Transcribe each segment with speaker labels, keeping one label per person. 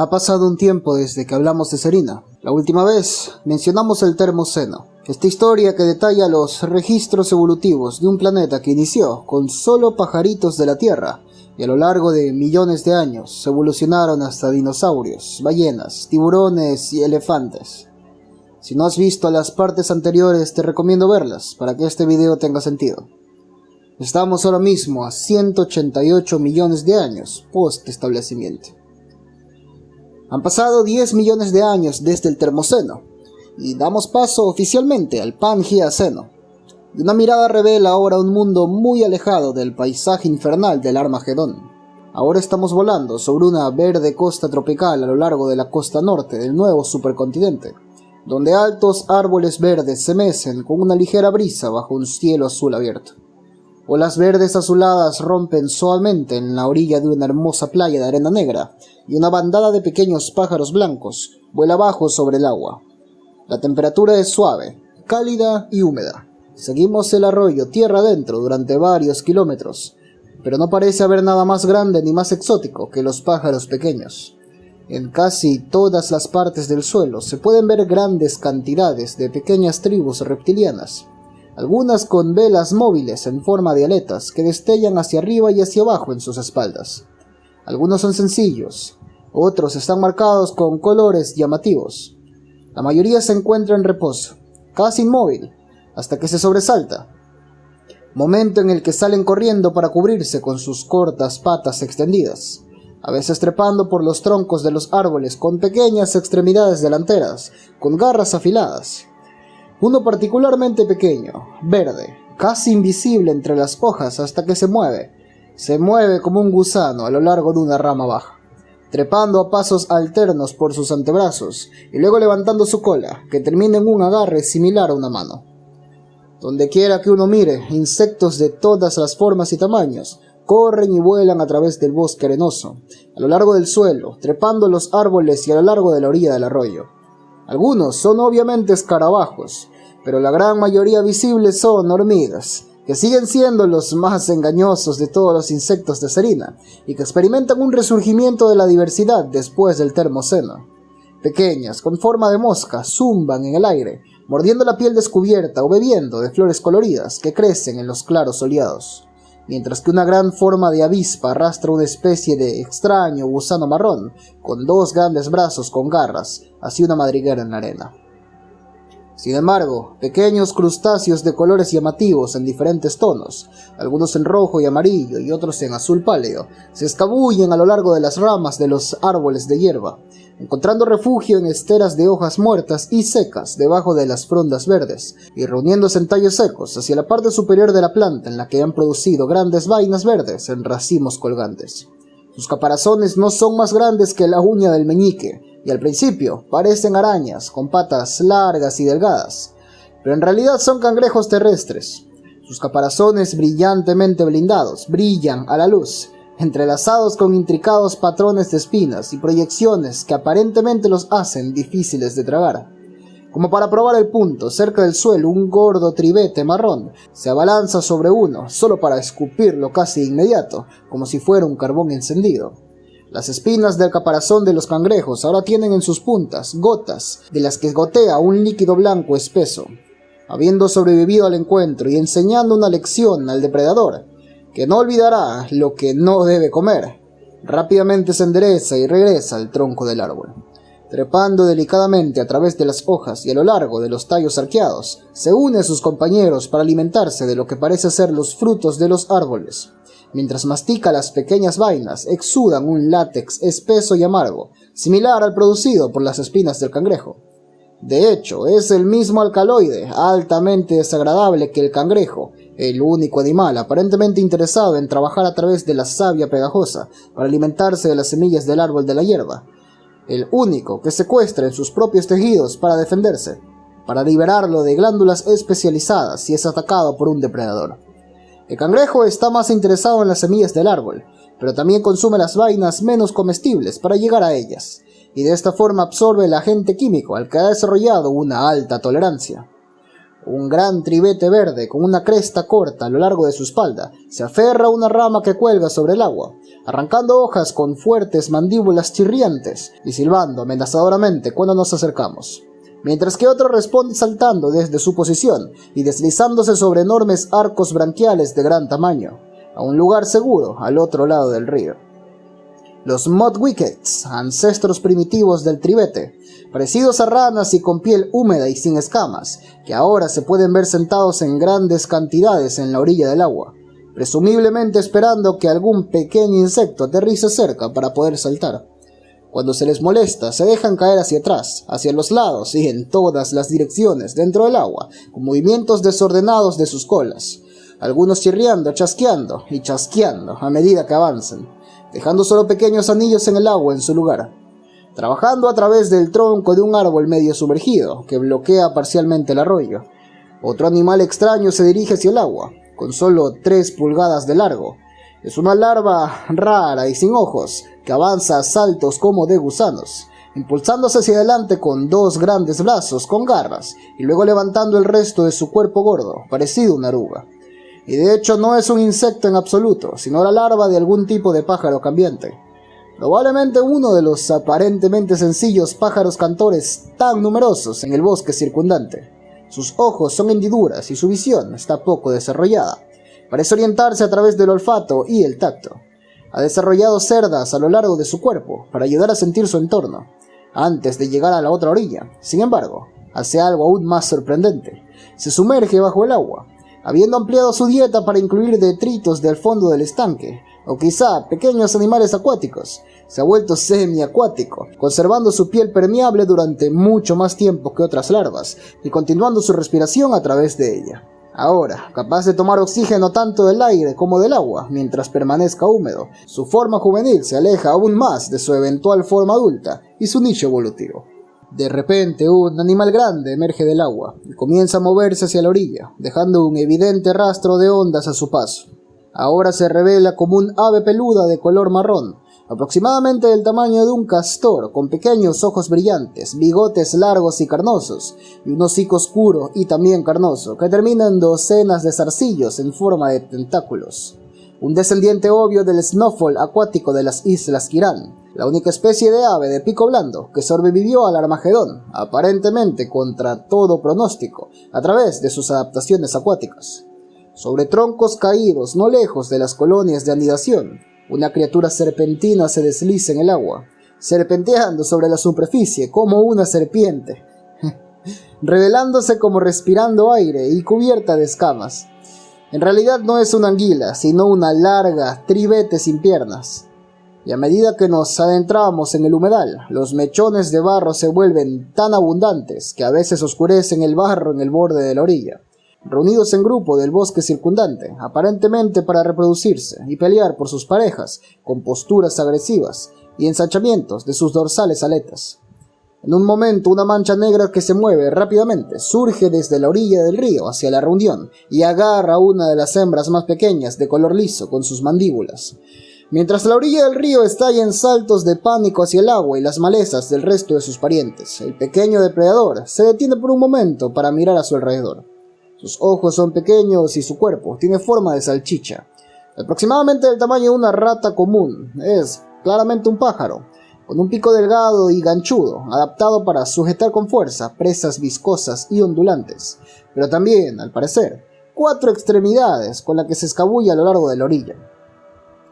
Speaker 1: Ha pasado un tiempo desde que hablamos de Serena. La última vez mencionamos el Termoceno, esta historia que detalla los registros evolutivos de un planeta que inició con solo pajaritos de la Tierra y a lo largo de millones de años evolucionaron hasta dinosaurios, ballenas, tiburones y elefantes. Si no has visto las partes anteriores, te recomiendo verlas para que este video tenga sentido. Estamos ahora mismo a 188 millones de años post-establecimiento. Han pasado 10 millones de años desde el Termoceno, y damos paso oficialmente al Pangeaceno. Y una mirada revela ahora un mundo muy alejado del paisaje infernal del Armagedón. Ahora estamos volando sobre una verde costa tropical a lo largo de la costa norte del nuevo supercontinente, donde altos árboles verdes se mecen con una ligera brisa bajo un cielo azul abierto. Olas verdes azuladas rompen suavemente en la orilla de una hermosa playa de arena negra, y una bandada de pequeños pájaros blancos vuela abajo sobre el agua. La temperatura es suave, cálida y húmeda. Seguimos el arroyo tierra adentro durante varios kilómetros, pero no parece haber nada más grande ni más exótico que los pájaros pequeños. En casi todas las partes del suelo se pueden ver grandes cantidades de pequeñas tribus reptilianas, algunas con velas móviles en forma de aletas que destellan hacia arriba y hacia abajo en sus espaldas. Algunos son sencillos, otros están marcados con colores llamativos. La mayoría se encuentra en reposo, casi inmóvil, hasta que se sobresalta, momento en el que salen corriendo para cubrirse con sus cortas patas extendidas, a veces trepando por los troncos de los árboles con pequeñas extremidades delanteras, con garras afiladas. Uno particularmente pequeño, verde, casi invisible entre las hojas hasta que se mueve como un gusano a lo largo de una rama baja, trepando a pasos alternos por sus antebrazos y luego levantando su cola, que termina en un agarre similar a una mano. Donde quiera que uno mire, insectos de todas las formas y tamaños corren y vuelan a través del bosque arenoso, a lo largo del suelo, trepando los árboles y a lo largo de la orilla del arroyo. Algunos son obviamente escarabajos, pero la gran mayoría visibles son hormigas, que siguen siendo los más engañosos de todos los insectos de Serena, y que experimentan un resurgimiento de la diversidad después del Termoceno. Pequeñas, con forma de mosca, zumban en el aire, mordiendo la piel descubierta o bebiendo de flores coloridas que crecen en los claros soleados, mientras que una gran forma de avispa arrastra una especie de extraño gusano marrón, con dos grandes brazos con garras, hacia una madriguera en la arena. Sin embargo, pequeños crustáceos de colores llamativos en diferentes tonos, algunos en rojo y amarillo y otros en azul pálido, se escabullen a lo largo de las ramas de los árboles de hierba, encontrando refugio en esteras de hojas muertas y secas debajo de las frondas verdes, y reuniéndose en tallos secos hacia la parte superior de la planta en la que han producido grandes vainas verdes en racimos colgantes. Sus caparazones no son más grandes que la uña del meñique, y al principio parecen arañas con patas largas y delgadas, pero en realidad son cangrejos terrestres. Sus caparazones brillantemente blindados brillan a la luz, entrelazados con intricados patrones de espinas y proyecciones que aparentemente los hacen difíciles de tragar. Como para probar el punto, cerca del suelo un gordo tribete marrón se abalanza sobre uno, solo para escupirlo casi de inmediato, como si fuera un carbón encendido. Las espinas del caparazón de los cangrejos ahora tienen en sus puntas gotas, de las que gotea un líquido blanco espeso. Habiendo sobrevivido al encuentro y enseñando una lección al depredador, que no olvidará lo que no debe comer, rápidamente se endereza y regresa al tronco del árbol. Trepando delicadamente a través de las hojas y a lo largo de los tallos arqueados, se une a sus compañeros para alimentarse de lo que parece ser los frutos de los árboles. Mientras mastica las pequeñas vainas, exudan un látex espeso y amargo, similar al producido por las espinas del cangrejo. De hecho, es el mismo alcaloide, altamente desagradable que el cangrejo, el único animal aparentemente interesado en trabajar a través de la savia pegajosa para alimentarse de las semillas del árbol de la hierba. El único que secuestra en sus propios tejidos para defenderse, para liberarlo de glándulas especializadas si es atacado por un depredador. El cangrejo está más interesado en las semillas del árbol, pero también consume las vainas menos comestibles para llegar a ellas, y de esta forma absorbe el agente químico al que ha desarrollado una alta tolerancia. Un gran trivete verde con una cresta corta a lo largo de su espalda se aferra a una rama que cuelga sobre el agua, arrancando hojas con fuertes mandíbulas chirriantes y silbando amenazadoramente cuando nos acercamos. Mientras que otro responde saltando desde su posición y deslizándose sobre enormes arcos branquiales de gran tamaño, a un lugar seguro al otro lado del río. Los Mudwickets, ancestros primitivos del trivete, parecidos a ranas y con piel húmeda y sin escamas, que ahora se pueden ver sentados en grandes cantidades en la orilla del agua, presumiblemente esperando que algún pequeño insecto aterrice cerca para poder saltar. Cuando se les molesta, se dejan caer hacia atrás, hacia los lados y en todas las direcciones dentro del agua, con movimientos desordenados de sus colas, algunos chirriando, chasqueando y chasqueando a medida que avanzan, dejando solo pequeños anillos en el agua en su lugar, trabajando a través del tronco de un árbol medio sumergido que bloquea parcialmente el arroyo. Otro animal extraño se dirige hacia el agua, con solo 3 pulgadas de largo. Es una larva rara y sin ojos, que avanza a saltos como de gusanos, impulsándose hacia adelante con 2 grandes brazos con garras, y luego levantando el resto de su cuerpo gordo, parecido a una oruga. Y de hecho no es un insecto en absoluto, sino la larva de algún tipo de pájaro cambiante. Probablemente uno de los aparentemente sencillos pájaros cantores tan numerosos en el bosque circundante. Sus ojos son hendiduras y su visión está poco desarrollada. Parece orientarse a través del olfato y el tacto. Ha desarrollado cerdas a lo largo de su cuerpo para ayudar a sentir su entorno, antes de llegar a la otra orilla. Sin embargo, hace algo aún más sorprendente. Se sumerge bajo el agua, habiendo ampliado su dieta para incluir detritos del fondo del estanque, o quizá pequeños animales acuáticos. Se ha vuelto semiacuático, conservando su piel permeable durante mucho más tiempo que otras larvas, y continuando su respiración a través de ella. Ahora, capaz de tomar oxígeno tanto del aire como del agua, mientras permanezca húmedo, su forma juvenil se aleja aún más de su eventual forma adulta y su nicho evolutivo. De repente, un animal grande emerge del agua y comienza a moverse hacia la orilla, dejando un evidente rastro de ondas a su paso. Ahora se revela como un ave peluda de color marrón, aproximadamente del tamaño de un castor, con pequeños ojos brillantes, bigotes largos y carnosos, y un hocico oscuro y también carnoso, que termina en docenas de zarcillos en forma de tentáculos. Un descendiente obvio del snowfall acuático de las Islas Kiran, la única especie de ave de pico blando que sobrevivió al Armagedón, aparentemente contra todo pronóstico, a través de sus adaptaciones acuáticas. Sobre troncos caídos no lejos de las colonias de anidación, una criatura serpentina se desliza en el agua, serpenteando sobre la superficie como una serpiente, revelándose como respirando aire y cubierta de escamas. En realidad no es una anguila, sino una larga trivete sin piernas. Y a medida que nos adentramos en el humedal, los mechones de barro se vuelven tan abundantes que a veces oscurecen el barro en el borde de la orilla, reunidos en grupo del bosque circundante, aparentemente para reproducirse y pelear por sus parejas, con posturas agresivas y ensanchamientos de sus dorsales aletas. En un momento, una mancha negra que se mueve rápidamente surge desde la orilla del río hacia la reunión y agarra a una de las hembras más pequeñas de color liso con sus mandíbulas. Mientras la orilla del río estalla en saltos de pánico hacia el agua y las malezas del resto de sus parientes, el pequeño depredador se detiene por un momento para mirar a su alrededor. Sus ojos son pequeños y su cuerpo tiene forma de salchicha, aproximadamente del tamaño de una rata común. Es claramente un pájaro, con un pico delgado y ganchudo, adaptado para sujetar con fuerza presas viscosas y ondulantes, pero también, al parecer, 4 extremidades con las que se escabulle a lo largo de la orilla.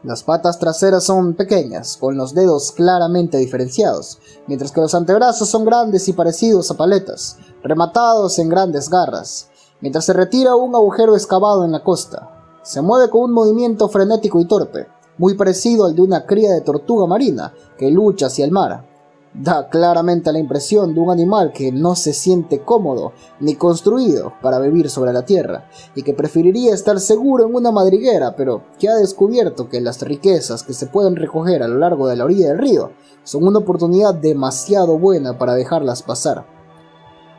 Speaker 1: Las patas traseras son pequeñas, con los dedos claramente diferenciados, mientras que los antebrazos son grandes y parecidos a paletas, rematados en grandes garras. Mientras se retira un agujero excavado en la costa, se mueve con un movimiento frenético y torpe, muy parecido al de una cría de tortuga marina que lucha hacia el mar. Da claramente la impresión de un animal que no se siente cómodo ni construido para vivir sobre la tierra y que preferiría estar seguro en una madriguera, pero que ha descubierto que las riquezas que se pueden recoger a lo largo de la orilla del río son una oportunidad demasiado buena para dejarlas pasar.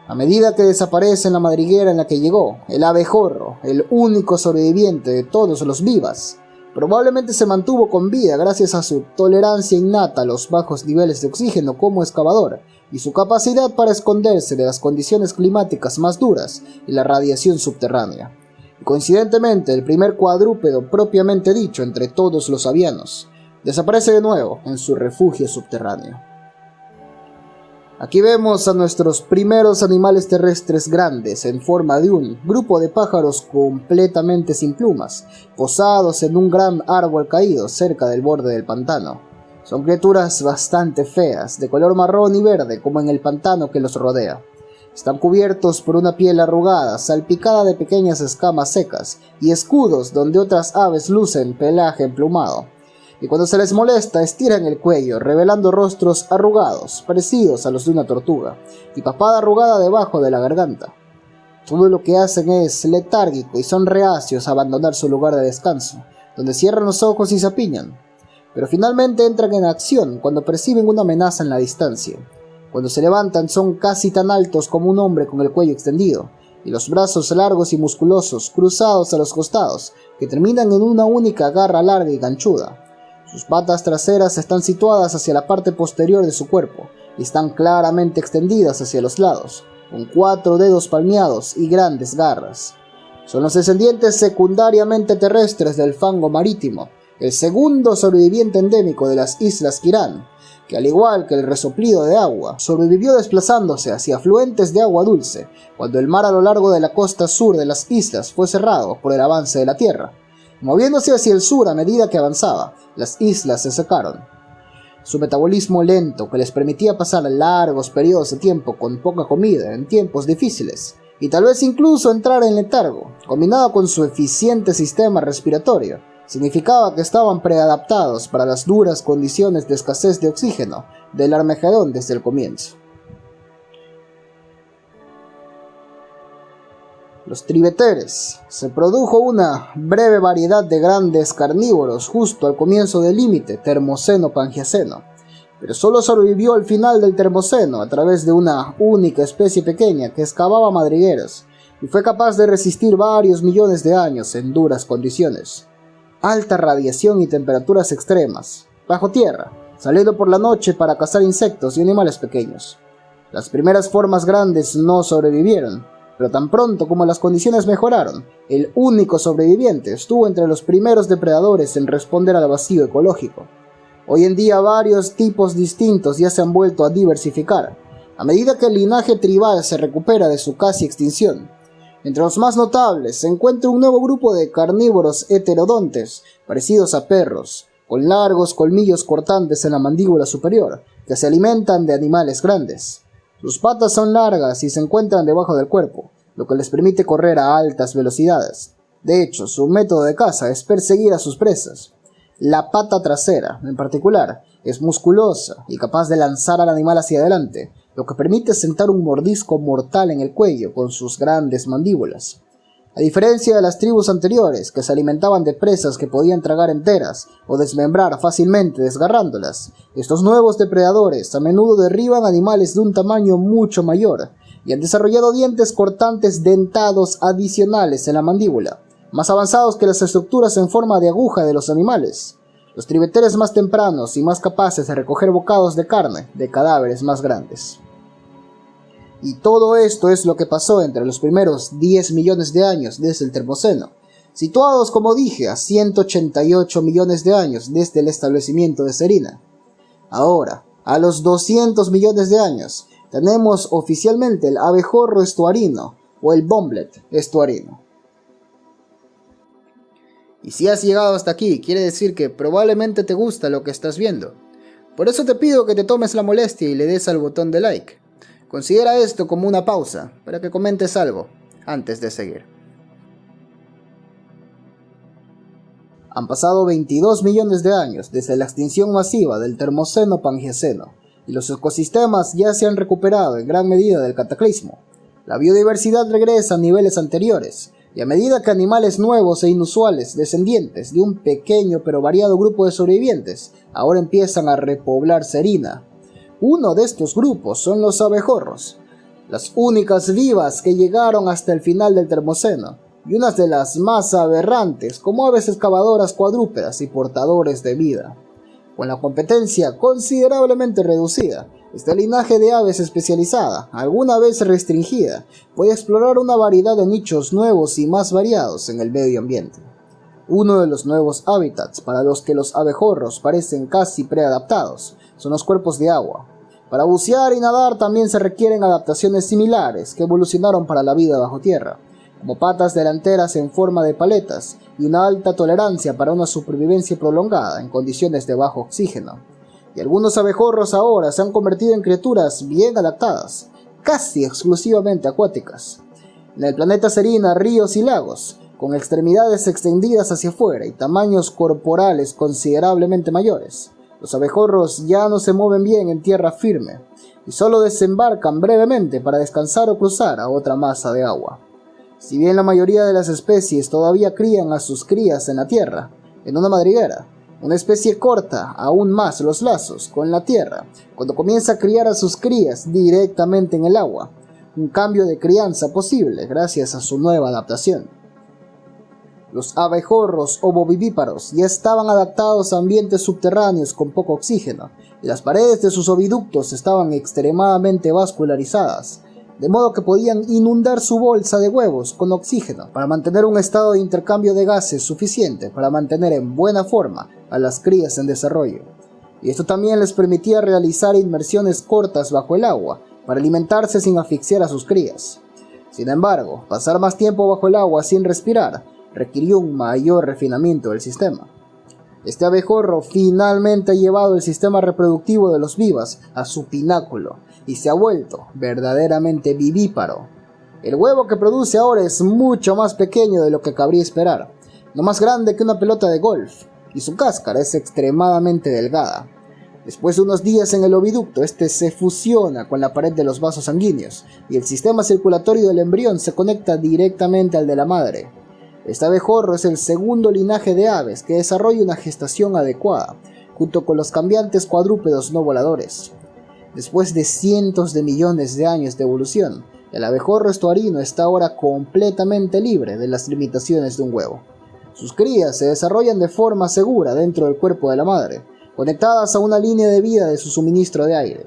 Speaker 1: A medida que desaparece en la madriguera en la que llegó, el abejorro, el único sobreviviente de todos los vivas, probablemente se mantuvo con vida gracias a su tolerancia innata a los bajos niveles de oxígeno como excavador y su capacidad para esconderse de las condiciones climáticas más duras y la radiación subterránea. Y coincidentemente, el primer cuadrúpedo propiamente dicho entre todos los avianos desaparece de nuevo en su refugio subterráneo. Aquí vemos a nuestros primeros animales terrestres grandes en forma de un grupo de pájaros completamente sin plumas, posados en un gran árbol caído cerca del borde del pantano. Son criaturas bastante feas, de color marrón y verde como en el pantano que los rodea. Están cubiertos por una piel arrugada, salpicada de pequeñas escamas secas y escudos donde otras aves lucen pelaje emplumado. Y cuando se les molesta estiran el cuello, revelando rostros arrugados, parecidos a los de una tortuga, y papada arrugada debajo de la garganta. Todo lo que hacen es letárgico y son reacios a abandonar su lugar de descanso, donde cierran los ojos y se apiñan. Pero finalmente entran en acción cuando perciben una amenaza en la distancia. Cuando se levantan son casi tan altos como un hombre con el cuello extendido, y los brazos largos y musculosos cruzados a los costados, que terminan en una única garra larga y ganchuda. Sus patas traseras están situadas hacia la parte posterior de su cuerpo y están claramente extendidas hacia los lados, con 4 dedos palmeados y grandes garras. Son los descendientes secundariamente terrestres del fango marítimo, el segundo sobreviviente endémico de las islas Kiran, que al igual que el resoplido de agua, sobrevivió desplazándose hacia afluentes de agua dulce, cuando el mar a lo largo de la costa sur de las islas fue cerrado por el avance de la Tierra. Moviéndose hacia el sur a medida que avanzaba, las islas se secaron. Su metabolismo lento, que les permitía pasar largos periodos de tiempo con poca comida en tiempos difíciles, y tal vez incluso entrar en letargo, combinado con su eficiente sistema respiratorio, significaba que estaban preadaptados para las duras condiciones de escasez de oxígeno del Armagedón desde el comienzo. Los tribeteres. Se produjo una breve variedad de grandes carnívoros justo al comienzo del límite Termoceno-Pangiaceno, pero solo sobrevivió al final del Termoceno a través de una única especie pequeña que excavaba madrigueras y fue capaz de resistir varios millones de años en duras condiciones. Alta radiación y temperaturas extremas, bajo tierra, saliendo por la noche para cazar insectos y animales pequeños. Las primeras formas grandes no sobrevivieron, pero tan pronto como las condiciones mejoraron, el único sobreviviente estuvo entre los primeros depredadores en responder al vacío ecológico. Hoy en día varios tipos distintos ya se han vuelto a diversificar, a medida que el linaje tribal se recupera de su casi extinción. Entre los más notables se encuentra un nuevo grupo de carnívoros heterodontes, parecidos a perros, con largos colmillos cortantes en la mandíbula superior, que se alimentan de animales grandes. Sus patas son largas y se encuentran debajo del cuerpo, lo que les permite correr a altas velocidades. De hecho, su método de caza es perseguir a sus presas. La pata trasera, en particular, es musculosa y capaz de lanzar al animal hacia adelante, lo que permite sentar un mordisco mortal en el cuello con sus grandes mandíbulas. A diferencia de las tribus anteriores, que se alimentaban de presas que podían tragar enteras o desmembrar fácilmente desgarrándolas, estos nuevos depredadores a menudo derriban animales de un tamaño mucho mayor y han desarrollado dientes cortantes dentados adicionales en la mandíbula, más avanzados que las estructuras en forma de aguja de los animales. Los tribeteres más tempranos y más capaces de recoger bocados de carne de cadáveres más grandes. Y todo esto es lo que pasó entre los primeros 10 millones de años desde el Termoceno, situados, como dije, a 188 millones de años desde el establecimiento de Serina. Ahora, a los 200 millones de años, tenemos oficialmente el abejorro estuarino o el bomblet estuarino. Y si has llegado hasta aquí, quiere decir que probablemente te gusta lo que estás viendo. Por eso te pido que te tomes la molestia y le des al botón de like. Considera esto como una pausa para que comentes algo antes de seguir. Han pasado 22 millones de años desde la extinción masiva del Termoceno-Pangiaceno y los ecosistemas ya se han recuperado en gran medida del cataclismo. La biodiversidad regresa a niveles anteriores y a medida que animales nuevos e inusuales, descendientes de un pequeño pero variado grupo de sobrevivientes, ahora empiezan a repoblar Serina. Uno de estos grupos son los abejorros, las únicas vivas que llegaron hasta el final del Termoceno, y unas de las más aberrantes como aves excavadoras cuadrúpedas y portadores de vida. Con la competencia considerablemente reducida, este linaje de aves especializada, alguna vez restringida, puede explorar una variedad de nichos nuevos y más variados en el medio ambiente. Uno de los nuevos hábitats para los que los abejorros parecen casi preadaptados son los cuerpos de agua. Para bucear y nadar también se requieren adaptaciones similares que evolucionaron para la vida bajo tierra, como patas delanteras en forma de paletas y una alta tolerancia para una supervivencia prolongada en condiciones de bajo oxígeno. Y algunos abejorros ahora se han convertido en criaturas bien adaptadas, casi exclusivamente acuáticas. En el planeta Serina, ríos y lagos, con extremidades extendidas hacia afuera y tamaños corporales considerablemente mayores, los abejorros ya no se mueven bien en tierra firme y solo desembarcan brevemente para descansar o cruzar a otra masa de agua. Si bien la mayoría de las especies todavía crían a sus crías en la tierra, en una madriguera, una especie corta aún más los lazos con la tierra cuando comienza a criar a sus crías directamente en el agua, un cambio de crianza posible gracias a su nueva adaptación. Los abejorros ovovivíparos ya estaban adaptados a ambientes subterráneos con poco oxígeno, y las paredes de sus oviductos estaban extremadamente vascularizadas, de modo que podían inundar su bolsa de huevos con oxígeno para mantener un estado de intercambio de gases suficiente para mantener en buena forma a las crías en desarrollo. Y esto también les permitía realizar inmersiones cortas bajo el agua para alimentarse sin asfixiar a sus crías. Sin embargo, pasar más tiempo bajo el agua sin respirar requirió un mayor refinamiento del sistema. Este abejorro finalmente ha llevado el sistema reproductivo de los vivas a su pináculo y se ha vuelto verdaderamente vivíparo. El huevo que produce ahora es mucho más pequeño de lo que cabría esperar, no más grande que una pelota de golf, y su cáscara es extremadamente delgada. Después de unos días en el oviducto, este se fusiona con la pared de los vasos sanguíneos y el sistema circulatorio del embrión se conecta directamente al de la madre. Este abejorro es el segundo linaje de aves que desarrolla una gestación adecuada, junto con los cambiantes cuadrúpedos no voladores. Después de cientos de millones de años de evolución, el abejorro estuarino está ahora completamente libre de las limitaciones de un huevo. Sus crías se desarrollan de forma segura dentro del cuerpo de la madre, conectadas a una línea de vida de su suministro de aire.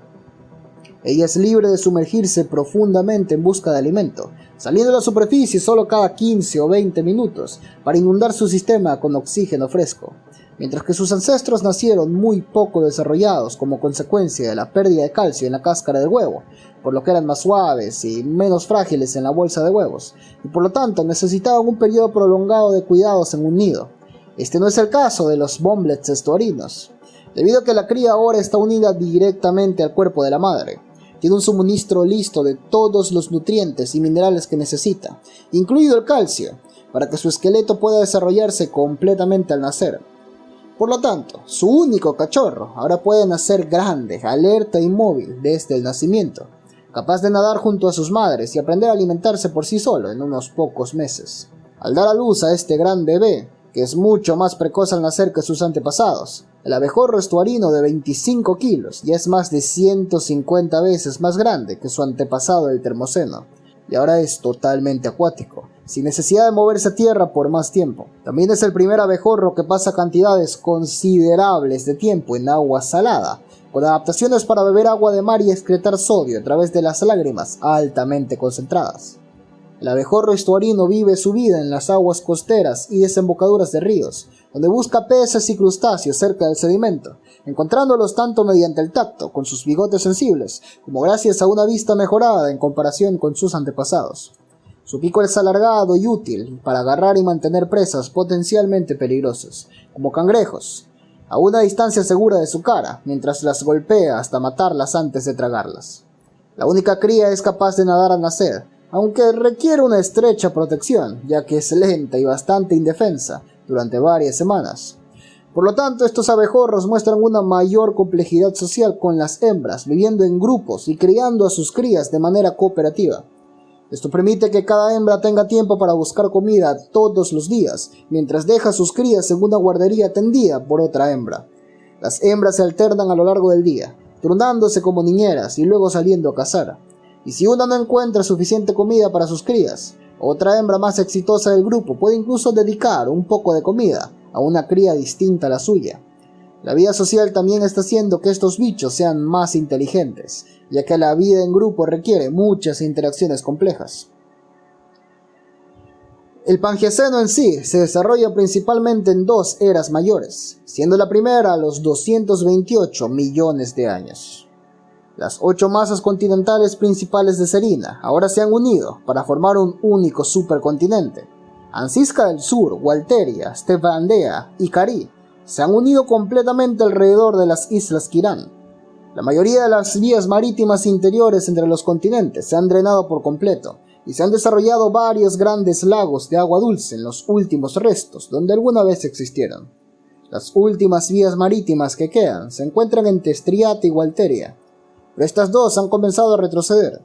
Speaker 1: Ella es libre de sumergirse profundamente en busca de alimento, saliendo a la superficie solo cada 15 o 20 minutos para inundar su sistema con oxígeno fresco, mientras que sus ancestros nacieron muy poco desarrollados como consecuencia de la pérdida de calcio en la cáscara del huevo, por lo que eran más suaves y menos frágiles en la bolsa de huevos, y por lo tanto necesitaban un periodo prolongado de cuidados en un nido. Este no es el caso de los bomblets estuarinos, debido a que la cría ahora está unida directamente al cuerpo de la madre. Tiene un suministro listo de todos los nutrientes y minerales que necesita, incluido el calcio, para que su esqueleto pueda desarrollarse completamente al nacer. Por lo tanto, su único cachorro ahora puede nacer grande, alerta y móvil desde el nacimiento, capaz de nadar junto a sus madres y aprender a alimentarse por sí solo en unos pocos meses. Al dar a luz a este gran bebé, que es mucho más precoz al nacer que sus antepasados, el abejorro estuarino de 25 kilos ya es más de 150 veces más grande que su antepasado del Termoceno, y ahora es totalmente acuático, sin necesidad de moverse a tierra por más tiempo. También es el primer abejorro que pasa cantidades considerables de tiempo en agua salada, con adaptaciones para beber agua de mar y excretar sodio a través de las lágrimas altamente concentradas. El abejorro estuarino vive su vida en las aguas costeras y desembocaduras de ríos, donde busca peces y crustáceos cerca del sedimento, encontrándolos tanto mediante el tacto, con sus bigotes sensibles, como gracias a una vista mejorada en comparación con sus antepasados. Su pico es alargado y útil para agarrar y mantener presas potencialmente peligrosas, como cangrejos, a una distancia segura de su cara, mientras las golpea hasta matarlas antes de tragarlas. La única cría es capaz de nadar al nacer, aunque requiere una estrecha protección, ya que es lenta y bastante indefensa durante varias semanas. Por lo tanto, estos abejorros muestran una mayor complejidad social con las hembras, viviendo en grupos y criando a sus crías de manera cooperativa. Esto permite que cada hembra tenga tiempo para buscar comida todos los días, mientras deja a sus crías en una guardería atendida por otra hembra. Las hembras se alternan a lo largo del día, turnándose como niñeras y luego saliendo a cazar. Y si una no encuentra suficiente comida para sus crías, otra hembra más exitosa del grupo puede incluso dedicar un poco de comida a una cría distinta a la suya. La vida social también está haciendo que estos bichos sean más inteligentes, ya que la vida en grupo requiere muchas interacciones complejas. El Pangeaceno en sí se desarrolla principalmente en dos eras mayores, siendo la primera a los 228 millones de años. Las 8 masas continentales principales de Serena ahora se han unido para formar un único supercontinente. Ansisca del Sur, Walteria, Stefandea y Cari se han unido completamente alrededor de las islas Kiran. La mayoría de las vías marítimas interiores entre los continentes se han drenado por completo, y se han desarrollado varios grandes lagos de agua dulce en los últimos restos donde alguna vez existieron. Las últimas vías marítimas que quedan se encuentran en Testriate y Walteria, pero estas dos han comenzado a retroceder.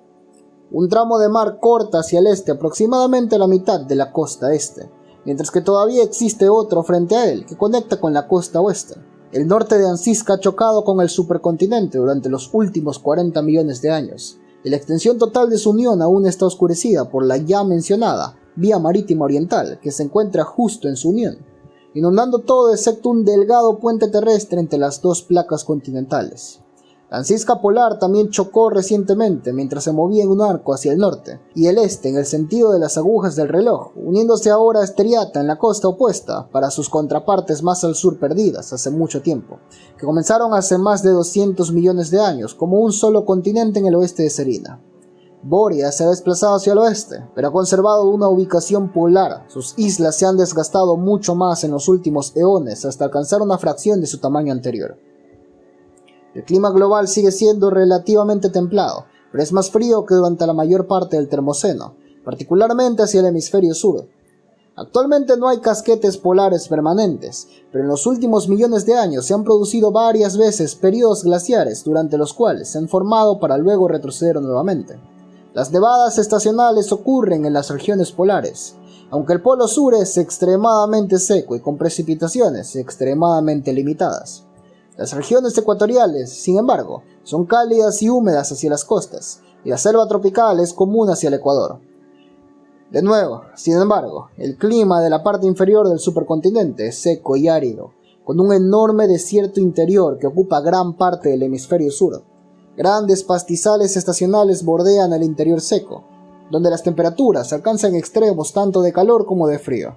Speaker 1: Un tramo de mar corta hacia el este aproximadamente la mitad de la costa este, mientras que todavía existe otro frente a él que conecta con la costa oeste. El norte de Ansisca ha chocado con el supercontinente durante los últimos 40 millones de años, y la extensión total de su unión aún está oscurecida por la ya mencionada vía marítima oriental que se encuentra justo en su unión, inundando todo excepto un delgado puente terrestre entre las dos placas continentales. La Ansisca polar también chocó recientemente mientras se movía en un arco hacia el norte y el este en el sentido de las agujas del reloj, uniéndose ahora a Esteriata en la costa opuesta para sus contrapartes más al sur perdidas hace mucho tiempo, que comenzaron hace más de 200 millones de años como un solo continente en el oeste de Serena. Boria se ha desplazado hacia el oeste, pero ha conservado una ubicación polar. Sus islas se han desgastado mucho más en los últimos eones hasta alcanzar una fracción de su tamaño anterior. El clima global sigue siendo relativamente templado, pero es más frío que durante la mayor parte del Termoceno, particularmente hacia el hemisferio sur. Actualmente no hay casquetes polares permanentes, pero en los últimos millones de años se han producido varias veces períodos glaciares durante los cuales se han formado para luego retroceder nuevamente. Las nevadas estacionales ocurren en las regiones polares, aunque el polo sur es extremadamente seco y con precipitaciones extremadamente limitadas. Las regiones ecuatoriales, sin embargo, son cálidas y húmedas hacia las costas, y la selva tropical es común hacia el Ecuador. De nuevo, sin embargo, el clima de la parte inferior del supercontinente es seco y árido, con un enorme desierto interior que ocupa gran parte del hemisferio sur. Grandes pastizales estacionales bordean el interior seco, donde las temperaturas alcanzan extremos tanto de calor como de frío.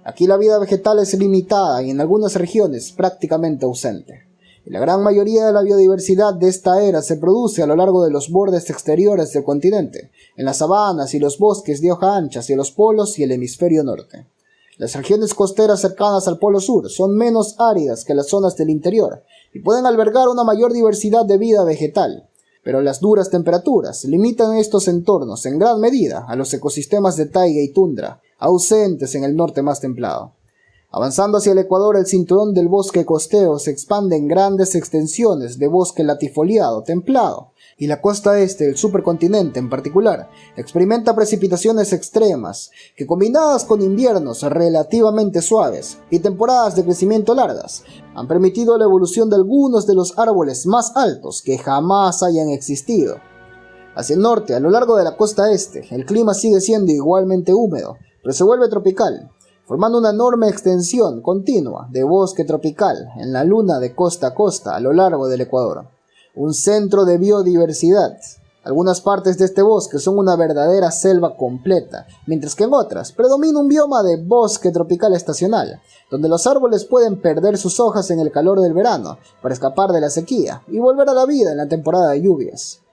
Speaker 1: Aquí la vida vegetal es limitada y en algunas regiones prácticamente ausente. Y la gran mayoría de la biodiversidad de esta era se produce a lo largo de los bordes exteriores del continente, en las sabanas y los bosques de hoja ancha hacia los polos y el hemisferio norte. Las regiones costeras cercanas al polo sur son menos áridas que las zonas del interior y pueden albergar una mayor diversidad de vida vegetal, pero las duras temperaturas limitan estos entornos en gran medida a los ecosistemas de taiga y tundra, ausentes en el norte más templado. Avanzando hacia el Ecuador, el cinturón del bosque costero se expande en grandes extensiones de bosque latifoliado templado, y la costa este del supercontinente en particular experimenta precipitaciones extremas que, combinadas con inviernos relativamente suaves y temporadas de crecimiento largas, han permitido la evolución de algunos de los árboles más altos que jamás hayan existido. Hacia el norte, a lo largo de la costa este, el clima sigue siendo igualmente húmedo, pero se vuelve tropical, formando una enorme extensión continua de bosque tropical en la luna de costa a costa a lo largo del Ecuador. Un centro de biodiversidad. Algunas partes de este bosque son una verdadera selva completa, mientras que en otras predomina un bioma de bosque tropical estacional, donde los árboles pueden perder sus hojas en el calor del verano para escapar de la sequía y volver a la vida en la temporada de lluvias.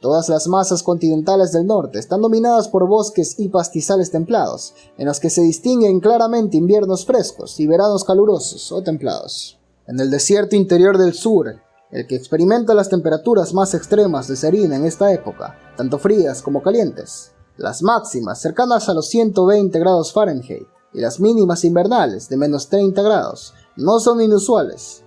Speaker 1: Todas las masas continentales del norte están dominadas por bosques y pastizales templados, en los que se distinguen claramente inviernos frescos y veranos calurosos o templados. En el desierto interior del sur, el que experimenta las temperaturas más extremas de Serena en esta época, tanto frías como calientes, las máximas cercanas a los 120 grados Fahrenheit y las mínimas invernales de menos 30 grados, no son inusuales.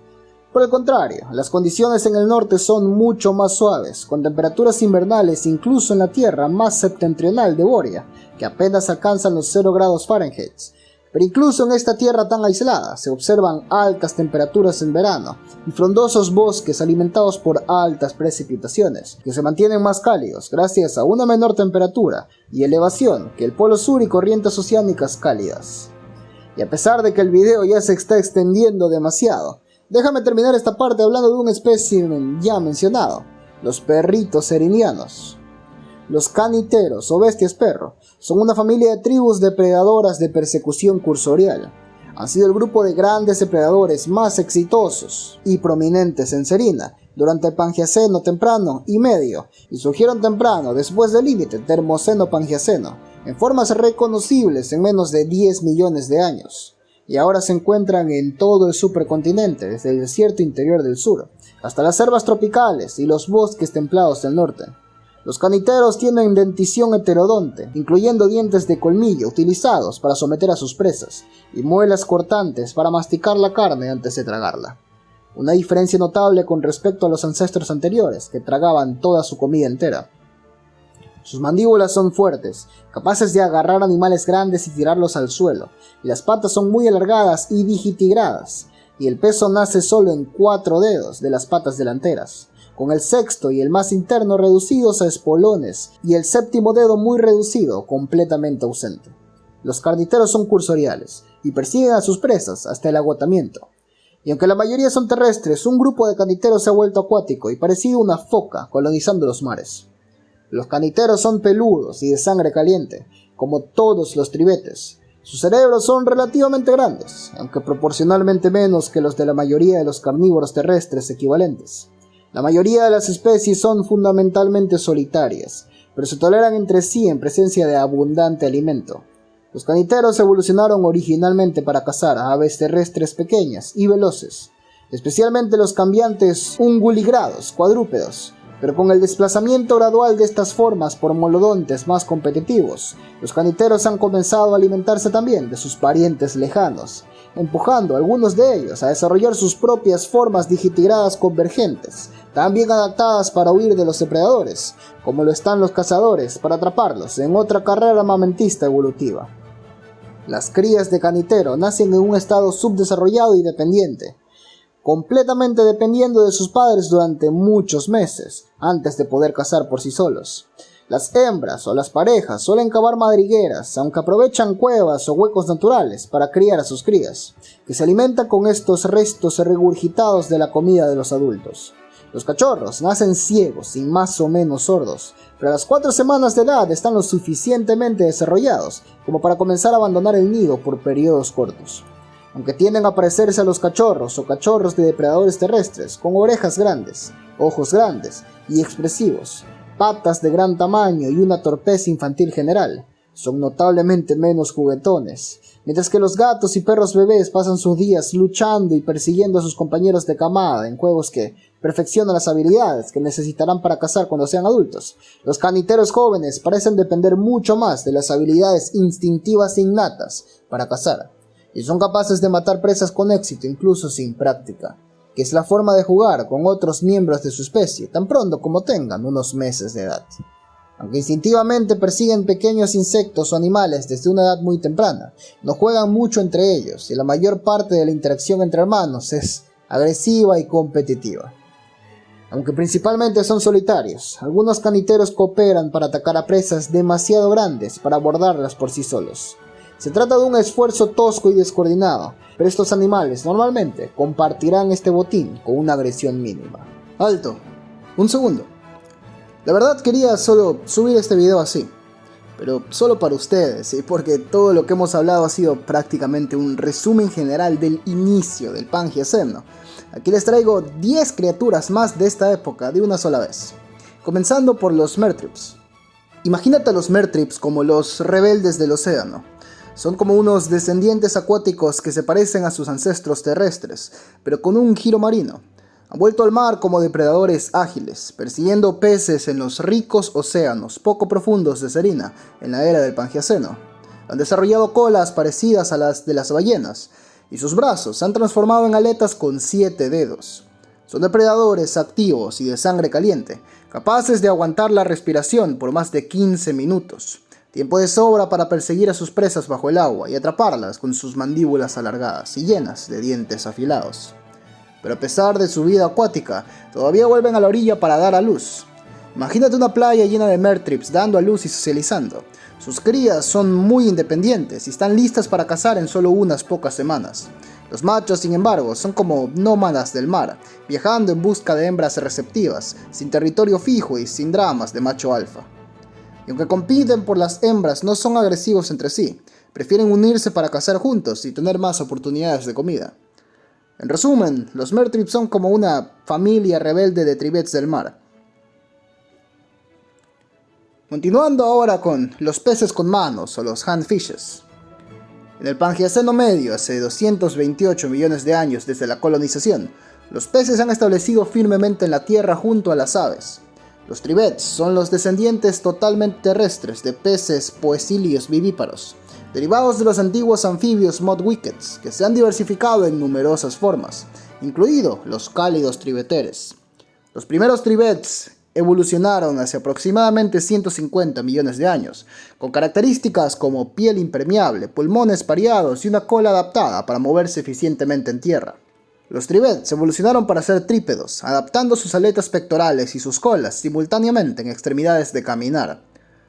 Speaker 1: Por el contrario, las condiciones en el norte son mucho más suaves, con temperaturas invernales incluso en la tierra más septentrional de Boria, que apenas alcanzan los 0 grados Fahrenheit. Pero incluso en esta tierra tan aislada se observan altas temperaturas en verano y frondosos bosques alimentados por altas precipitaciones, que se mantienen más cálidos gracias a una menor temperatura y elevación que el polo sur y corrientes oceánicas cálidas. Y a pesar de que el video ya se está extendiendo demasiado, Déjame terminar esta parte hablando de un espécimen ya mencionado, los perritos serinianos. Los caniteros o bestias perro son una familia de tribus depredadoras de persecución cursorial. Han sido el grupo de grandes depredadores más exitosos y prominentes en Serina durante el Pangiaceno temprano y medio, y surgieron temprano después del límite Termoceno-Pangiaceno, en formas reconocibles en menos de 10 millones de años, y ahora se encuentran en todo el supercontinente, desde el desierto interior del sur, hasta las selvas tropicales y los bosques templados del norte. Los caniteros tienen dentición heterodonte, incluyendo dientes de colmillo utilizados para someter a sus presas, y muelas cortantes para masticar la carne antes de tragarla. Una diferencia notable con respecto a los ancestros anteriores, que tragaban toda su comida entera. Sus mandíbulas son fuertes, capaces de agarrar animales grandes y tirarlos al suelo, y las patas son muy alargadas y digitigradas, y el peso nace solo en 4 dedos de las patas delanteras, con el sexto y el más interno reducidos a espolones, y el séptimo dedo muy reducido, completamente ausente. Los carniteros son cursoriales, y persiguen a sus presas hasta el agotamiento. Y aunque la mayoría son terrestres, un grupo de caniteros se ha vuelto acuático y parecido a una foca colonizando los mares. Los caniteros son peludos y de sangre caliente, como todos los tribetes. Sus cerebros son relativamente grandes, aunque proporcionalmente menos que los de la mayoría de los carnívoros terrestres equivalentes. La mayoría de las especies son fundamentalmente solitarias, pero se toleran entre sí en presencia de abundante alimento. Los caniteros evolucionaron originalmente para cazar a aves terrestres pequeñas y veloces, especialmente los cambiantes unguligrados cuadrúpedos, pero con el desplazamiento gradual de estas formas por molodontes más competitivos, los caniteros han comenzado a alimentarse también de sus parientes lejanos, empujando a algunos de ellos a desarrollar sus propias formas digitigradas convergentes, tan bien adaptadas para huir de los depredadores, como lo están los cazadores para atraparlos en otra carrera armamentista evolutiva. Las crías de canitero nacen en un estado subdesarrollado y dependiente, completamente dependiendo de sus padres durante muchos meses, antes de poder cazar por sí solos. Las hembras o las parejas suelen cavar madrigueras, aunque aprovechan cuevas o huecos naturales para criar a sus crías, que se alimentan con estos restos regurgitados de la comida de los adultos. Los cachorros nacen ciegos y más o menos sordos, pero a las 4 semanas de edad están lo suficientemente desarrollados como para comenzar a abandonar el nido por periodos cortos. Aunque tienden a parecerse a los cachorros o cachorros de depredadores terrestres, con orejas grandes, ojos grandes y expresivos, patas de gran tamaño y una torpeza infantil general, son notablemente menos juguetones, mientras que los gatos y perros bebés pasan sus días luchando y persiguiendo a sus compañeros de camada en juegos que perfeccionan las habilidades que necesitarán para cazar cuando sean adultos. Los caniteros jóvenes parecen depender mucho más de las habilidades instintivas innatas para cazar, y son capaces de matar presas con éxito incluso sin práctica, que es la forma de jugar con otros miembros de su especie tan pronto como tengan unos meses de edad. Aunque instintivamente persiguen pequeños insectos o animales desde una edad muy temprana, no juegan mucho entre ellos y la mayor parte de la interacción entre hermanos es agresiva y competitiva. Aunque principalmente son solitarios, algunos caniteros cooperan para atacar a presas demasiado grandes para abordarlas por sí solos. Se trata de un esfuerzo tosco y descoordinado, pero estos animales normalmente compartirán este botín con una agresión mínima. Alto, un segundo. La verdad quería solo subir este video así, pero solo para ustedes, ¿sí? Porque todo lo que hemos hablado ha sido prácticamente un resumen general del inicio del Pangiaceno. Aquí les traigo 10 criaturas más de esta época de una sola vez, comenzando por los Mertrips. Imagínate a los Mertrips como los rebeldes del océano. Son como unos descendientes acuáticos que se parecen a sus ancestros terrestres, pero con un giro marino. Han vuelto al mar como depredadores ágiles, persiguiendo peces en los ricos océanos poco profundos de Serina en la era del Pangiaceno. Han desarrollado colas parecidas a las de las ballenas, y sus brazos se han transformado en aletas con 7 dedos. Son depredadores activos y de sangre caliente, capaces de aguantar la respiración por más de 15 minutos. Tiempo de sobra para perseguir a sus presas bajo el agua y atraparlas con sus mandíbulas alargadas y llenas de dientes afilados. Pero a pesar de su vida acuática, todavía vuelven a la orilla para dar a luz. Imagínate una playa llena de Mertrips dando a luz y socializando. Sus crías son muy independientes y están listas para cazar en solo unas pocas semanas. Los machos, sin embargo, son como nómadas del mar, viajando en busca de hembras receptivas, sin territorio fijo y sin dramas de macho alfa. Y aunque compiten por las hembras, no son agresivos entre sí, prefieren unirse para cazar juntos y tener más oportunidades de comida. En resumen, los Mertrip son como una familia rebelde de tribets del mar. Continuando ahora con los peces con manos o los handfishes. En el Pangeaceno medio, hace 228 millones de años desde la colonización, los peces se han establecido firmemente en la tierra junto a las aves. Los tribets son los descendientes totalmente terrestres de peces poecilios vivíparos, derivados de los antiguos anfibios mudwickets, que se han diversificado en numerosas formas, incluido los cálidos tribeteres. Los primeros tribets evolucionaron hace aproximadamente 150 millones de años, con características como piel impermeable, pulmones pareados y una cola adaptada para moverse eficientemente en tierra. Los tribets evolucionaron para ser trípedos, adaptando sus aletas pectorales y sus colas simultáneamente en extremidades de caminar.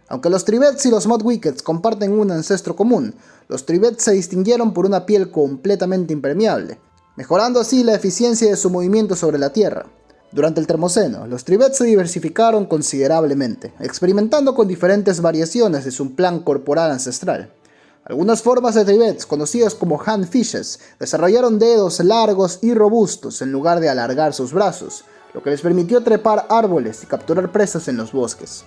Speaker 1: Aunque los tribets y los mudwickets comparten un ancestro común, los tribets se distinguieron por una piel completamente impermeable, mejorando así la eficiencia de su movimiento sobre la tierra. Durante el Termoceno, los tribets se diversificaron considerablemente, experimentando con diferentes variaciones de su plan corporal ancestral. Algunas formas de tribets, conocidas como handfishes, desarrollaron dedos largos y robustos en lugar de alargar sus brazos, lo que les permitió trepar árboles y capturar presas en los bosques.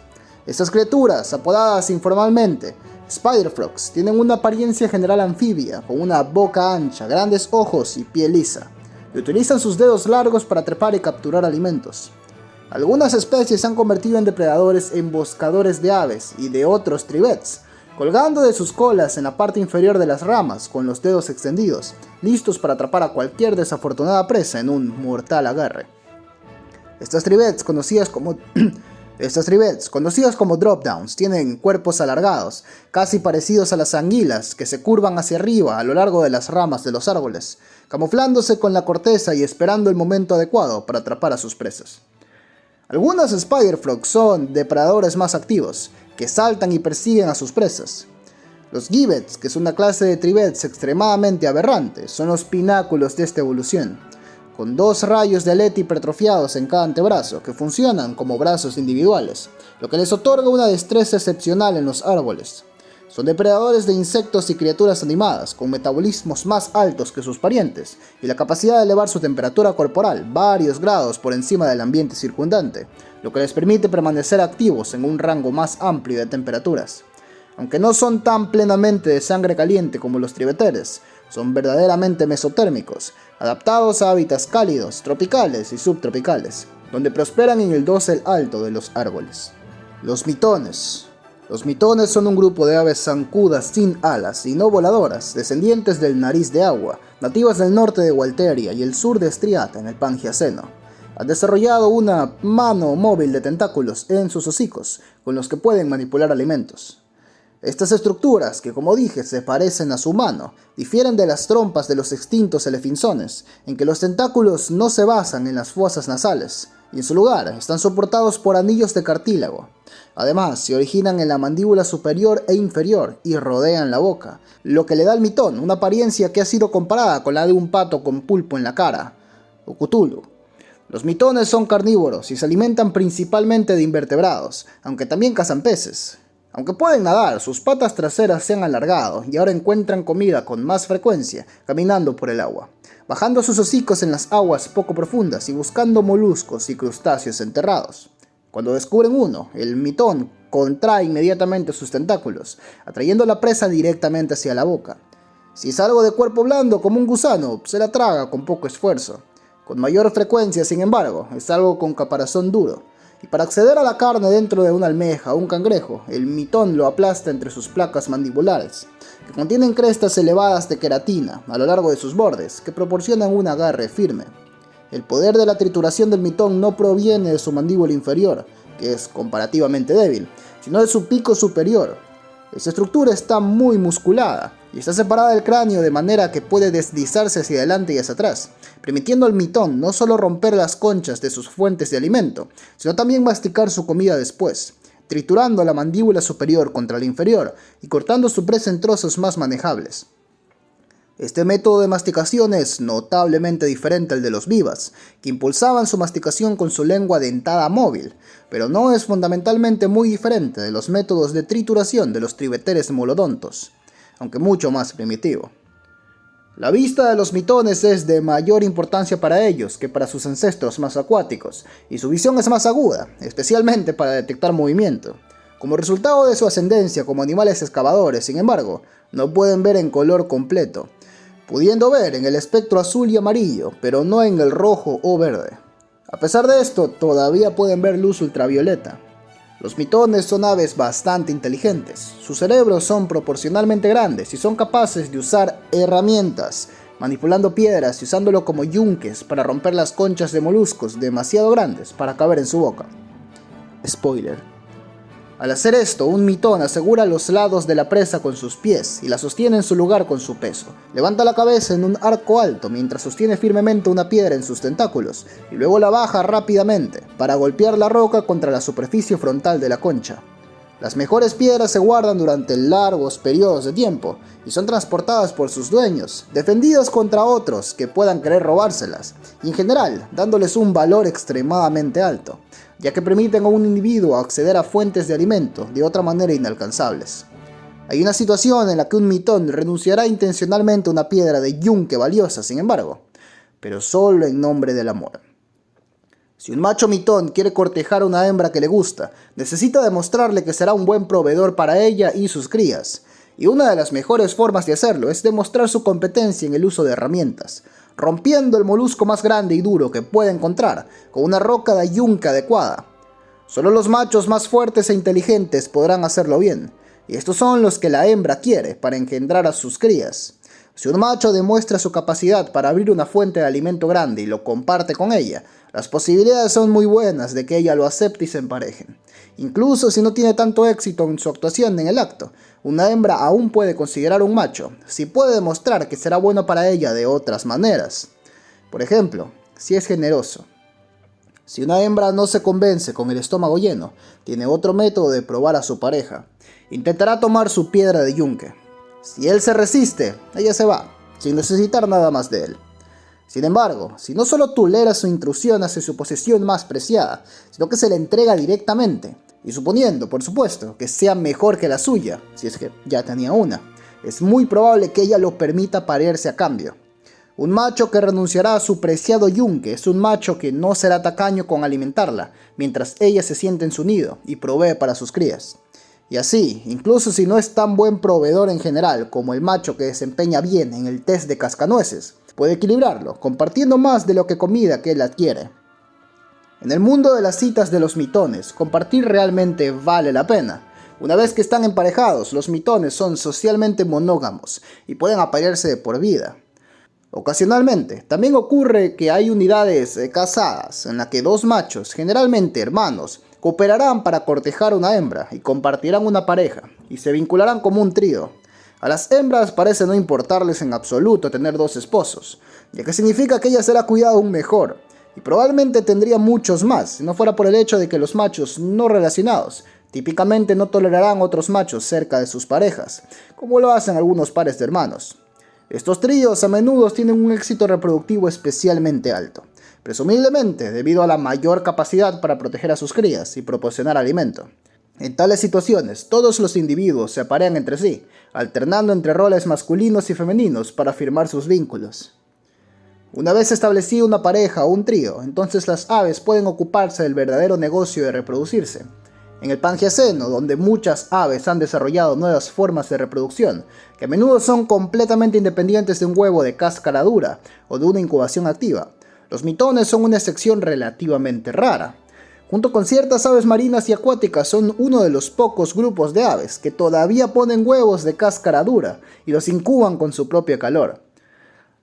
Speaker 1: Estas criaturas, apodadas informalmente Spider Frogs, tienen una apariencia general anfibia, con una boca ancha, grandes ojos y piel lisa, y utilizan sus dedos largos para trepar y capturar alimentos. Algunas especies se han convertido en depredadores emboscadores de aves y de otros tribets, colgando de sus colas en la parte inferior de las ramas con los dedos extendidos, listos para atrapar a cualquier desafortunada presa en un mortal agarre. Estas tribets, conocidas como drop-downs, tienen cuerpos alargados, casi parecidos a las anguilas, que se curvan hacia arriba a lo largo de las ramas de los árboles, camuflándose con la corteza y esperando el momento adecuado para atrapar a sus presas. Algunas Spider Frogs son depredadores más activos, que saltan y persiguen a sus presas. Los gibbets, que es una clase de tribets extremadamente aberrante, son los pináculos de esta evolución, con 2 rayos de aleta hipertrofiados en cada antebrazo, que funcionan como brazos individuales, lo que les otorga una destreza excepcional en los árboles. Son depredadores de insectos y criaturas animadas, con metabolismos más altos que sus parientes, y la capacidad de elevar su temperatura corporal varios grados por encima del ambiente circundante, lo que les permite permanecer activos en un rango más amplio de temperaturas. Aunque no son tan plenamente de sangre caliente como los tribeteres, son verdaderamente mesotérmicos, adaptados a hábitats cálidos, tropicales y subtropicales, donde prosperan en el dosel alto de los árboles. Los mitones. Los mitones son un grupo de aves zancudas sin alas y no voladoras, descendientes del nariz de agua, nativas del norte de Walteria y el sur de Striata en el Pangeaceno. Han desarrollado una mano móvil de tentáculos en sus hocicos, con los que pueden manipular alimentos. Estas estructuras, que como dije se parecen a su mano, difieren de las trompas de los extintos elefinzones, en que los tentáculos no se basan en las fosas nasales, y en su lugar están soportados por anillos de cartílago. Además, se originan en la mandíbula superior e inferior y rodean la boca, lo que le da al mitón una apariencia que ha sido comparada con la de un pato con pulpo en la cara, o Cthulhu. Los mitones son carnívoros y se alimentan principalmente de invertebrados, aunque también cazan peces. Aunque pueden nadar, sus patas traseras se han alargado y ahora encuentran comida con más frecuencia caminando por el agua, bajando sus hocicos en las aguas poco profundas y buscando moluscos y crustáceos enterrados. Cuando descubren uno, el mitón contrae inmediatamente sus tentáculos, atrayendo la presa directamente hacia la boca. Si es algo de cuerpo blando como un gusano, se la traga con poco esfuerzo. Con mayor frecuencia, sin embargo, es algo con caparazón duro, y para acceder a la carne dentro de una almeja o un cangrejo, el mitón lo aplasta entre sus placas mandibulares, que contienen crestas elevadas de queratina a lo largo de sus bordes, que proporcionan un agarre firme. El poder de la trituración del mitón no proviene de su mandíbula inferior, que es comparativamente débil, sino de su pico superior. Esta estructura está muy musculada y está separada del cráneo de manera que puede deslizarse hacia adelante y hacia atrás, permitiendo al mitón no solo romper las conchas de sus fuentes de alimento, sino también masticar su comida después, triturando la mandíbula superior contra la inferior y cortando su presa en trozos más manejables. Este método de masticación es notablemente diferente al de los vivas, que impulsaban su masticación con su lengua dentada móvil, pero no es fundamentalmente muy diferente de los métodos de trituración de los tribeteres molodontos, aunque mucho más primitivo. La vista de los mitones es de mayor importancia para ellos que para sus ancestros más acuáticos, y su visión es más aguda, especialmente para detectar movimiento. Como resultado de su ascendencia como animales excavadores, sin embargo, no pueden ver en color completo, pudiendo ver en el espectro azul y amarillo, pero no en el rojo o verde. A pesar de esto, todavía pueden ver luz ultravioleta. Los mitones son aves bastante inteligentes. Sus cerebros son proporcionalmente grandes y son capaces de usar herramientas, manipulando piedras y usándolo como yunques para romper las conchas de moluscos demasiado grandes para caber en su boca. Spoiler. Al hacer esto, un mitón asegura los lados de la presa con sus pies y la sostiene en su lugar con su peso. Levanta la cabeza en un arco alto mientras sostiene firmemente una piedra en sus tentáculos y luego la baja rápidamente para golpear la roca contra la superficie frontal de la concha. Las mejores piedras se guardan durante largos periodos de tiempo y son transportadas por sus dueños, defendidas contra otros que puedan querer robárselas, y en general dándoles un valor extremadamente alto, ya que permiten a un individuo acceder a fuentes de alimento de otra manera inalcanzables. Hay una situación en la que un mitón renunciará intencionalmente a una piedra de yunque valiosa, sin embargo, pero solo en nombre del amor. Si un macho mitón quiere cortejar a una hembra que le gusta, necesita demostrarle que será un buen proveedor para ella y sus crías, y una de las mejores formas de hacerlo es demostrar su competencia en el uso de herramientas, rompiendo el molusco más grande y duro que pueda encontrar con una roca de yunque adecuada. Solo los machos más fuertes e inteligentes podrán hacerlo bien, y estos son los que la hembra quiere para engendrar a sus crías. Si un macho demuestra su capacidad para abrir una fuente de alimento grande y lo comparte con ella, las posibilidades son muy buenas de que ella lo acepte y se emparejen. Incluso si no tiene tanto éxito en su actuación en el acto, una hembra aún puede considerar un macho si puede demostrar que será bueno para ella de otras maneras. Por ejemplo, si es generoso. Si una hembra no se convence con el estómago lleno, tiene otro método de probar a su pareja. Intentará tomar su piedra de yunque. Si él se resiste, ella se va, sin necesitar nada más de él. Sin embargo, si no solo tolera su intrusión hacia su posesión más preciada, sino que se la entrega directamente, y suponiendo, por supuesto, que sea mejor que la suya, si es que ya tenía una, es muy probable que ella lo permita parearse a cambio. Un macho que renunciará a su preciado yunque es un macho que no será tacaño con alimentarla, mientras ella se siente en su nido y provee para sus crías. Y así, incluso si no es tan buen proveedor en general como el macho que desempeña bien en el test de cascanueces, puede equilibrarlo, compartiendo más de lo que comida que él adquiere. En el mundo de las citas de los mitones, compartir realmente vale la pena. Una vez que están emparejados, los mitones son socialmente monógamos y pueden aparearse de por vida. Ocasionalmente, también ocurre que hay unidades casadas en las que dos machos, generalmente hermanos, cooperarán para cortejar a una hembra y compartirán una pareja, y se vincularán como un trío. A las hembras parece no importarles en absoluto tener dos esposos, ya que significa que ella será cuidada aún mejor, y probablemente tendría muchos más, si no fuera por el hecho de que los machos no relacionados típicamente no tolerarán otros machos cerca de sus parejas, como lo hacen algunos pares de hermanos. Estos tríos a menudo tienen un éxito reproductivo especialmente alto, presumiblemente debido a la mayor capacidad para proteger a sus crías y proporcionar alimento. En tales situaciones, todos los individuos se aparean entre sí, alternando entre roles masculinos y femeninos para firmar sus vínculos. Una vez establecida una pareja o un trío, entonces las aves pueden ocuparse del verdadero negocio de reproducirse. En el Pangiaceno, donde muchas aves han desarrollado nuevas formas de reproducción, que a menudo son completamente independientes de un huevo de cáscara dura o de una incubación activa, los mitones son una excepción relativamente rara. Junto con ciertas aves marinas y acuáticas, son uno de los pocos grupos de aves que todavía ponen huevos de cáscara dura y los incuban con su propio calor.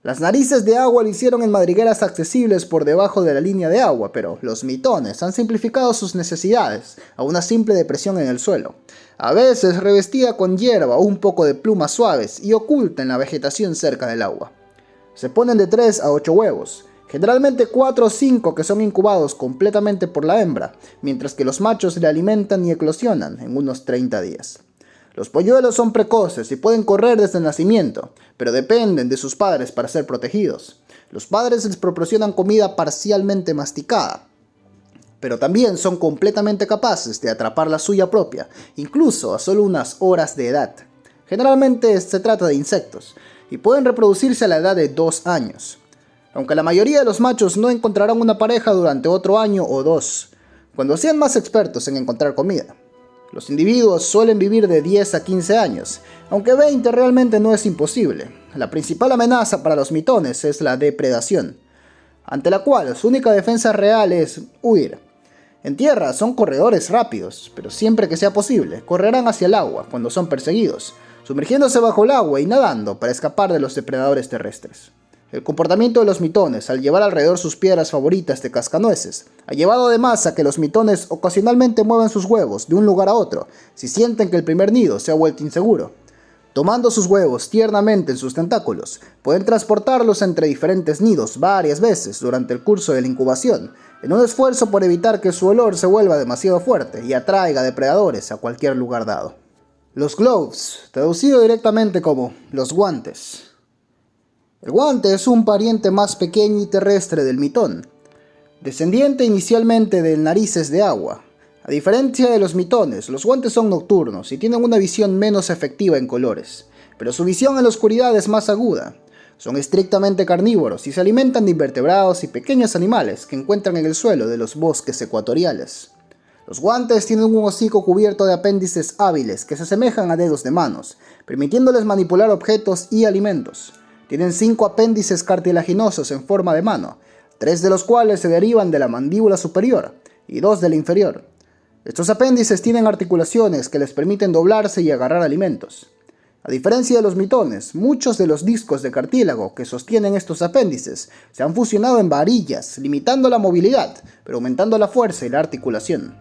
Speaker 1: Las narices de agua lo hicieron en madrigueras accesibles por debajo de la línea de agua, pero los mitones han simplificado sus necesidades a una simple depresión en el suelo, a veces revestida con hierba o un poco de plumas suaves y oculta en la vegetación cerca del agua. Se ponen de 3 a 8 huevos, generalmente 4 o 5 que son incubados completamente por la hembra, mientras que los machos le alimentan y eclosionan en unos 30 días. Los polluelos son precoces y pueden correr desde el nacimiento, pero dependen de sus padres para ser protegidos. Los padres les proporcionan comida parcialmente masticada, pero también son completamente capaces de atrapar la suya propia, incluso a solo unas horas de edad. Generalmente se trata de insectos, y pueden reproducirse a la edad de 2 años. Aunque la mayoría de los machos no encontrarán una pareja durante otro año o 2, cuando sean más expertos en encontrar comida. Los individuos suelen vivir de 10 a 15 años, aunque 20 realmente no es imposible. La principal amenaza para los mitones es la depredación, ante la cual su única defensa real es huir. En tierra son corredores rápidos, pero siempre que sea posible, correrán hacia el agua cuando son perseguidos, sumergiéndose bajo el agua y nadando para escapar de los depredadores terrestres. El comportamiento de los mitones al llevar alrededor sus piedras favoritas de cascanueces ha llevado además a que los mitones ocasionalmente muevan sus huevos de un lugar a otro si sienten que el primer nido se ha vuelto inseguro. Tomando sus huevos tiernamente en sus tentáculos, pueden transportarlos entre diferentes nidos varias veces durante el curso de la incubación, en un esfuerzo por evitar que su olor se vuelva demasiado fuerte y atraiga depredadores a cualquier lugar dado. Los gloves, traducido directamente como los guantes. El guante es un pariente más pequeño y terrestre del mitón, descendiente inicialmente de narices de agua. A diferencia de los mitones, los guantes son nocturnos y tienen una visión menos efectiva en colores, pero su visión en la oscuridad es más aguda. Son estrictamente carnívoros y se alimentan de invertebrados y pequeños animales que encuentran en el suelo de los bosques ecuatoriales. Los guantes tienen un hocico cubierto de apéndices hábiles que se asemejan a dedos de manos, permitiéndoles manipular objetos y alimentos. Tienen 5 apéndices cartilaginosos en forma de mano, 3 de los cuales se derivan de la mandíbula superior y 2 de la inferior. Estos apéndices tienen articulaciones que les permiten doblarse y agarrar alimentos. A diferencia de los mitones, muchos de los discos de cartílago que sostienen estos apéndices se han fusionado en varillas, limitando la movilidad, pero aumentando la fuerza y la articulación.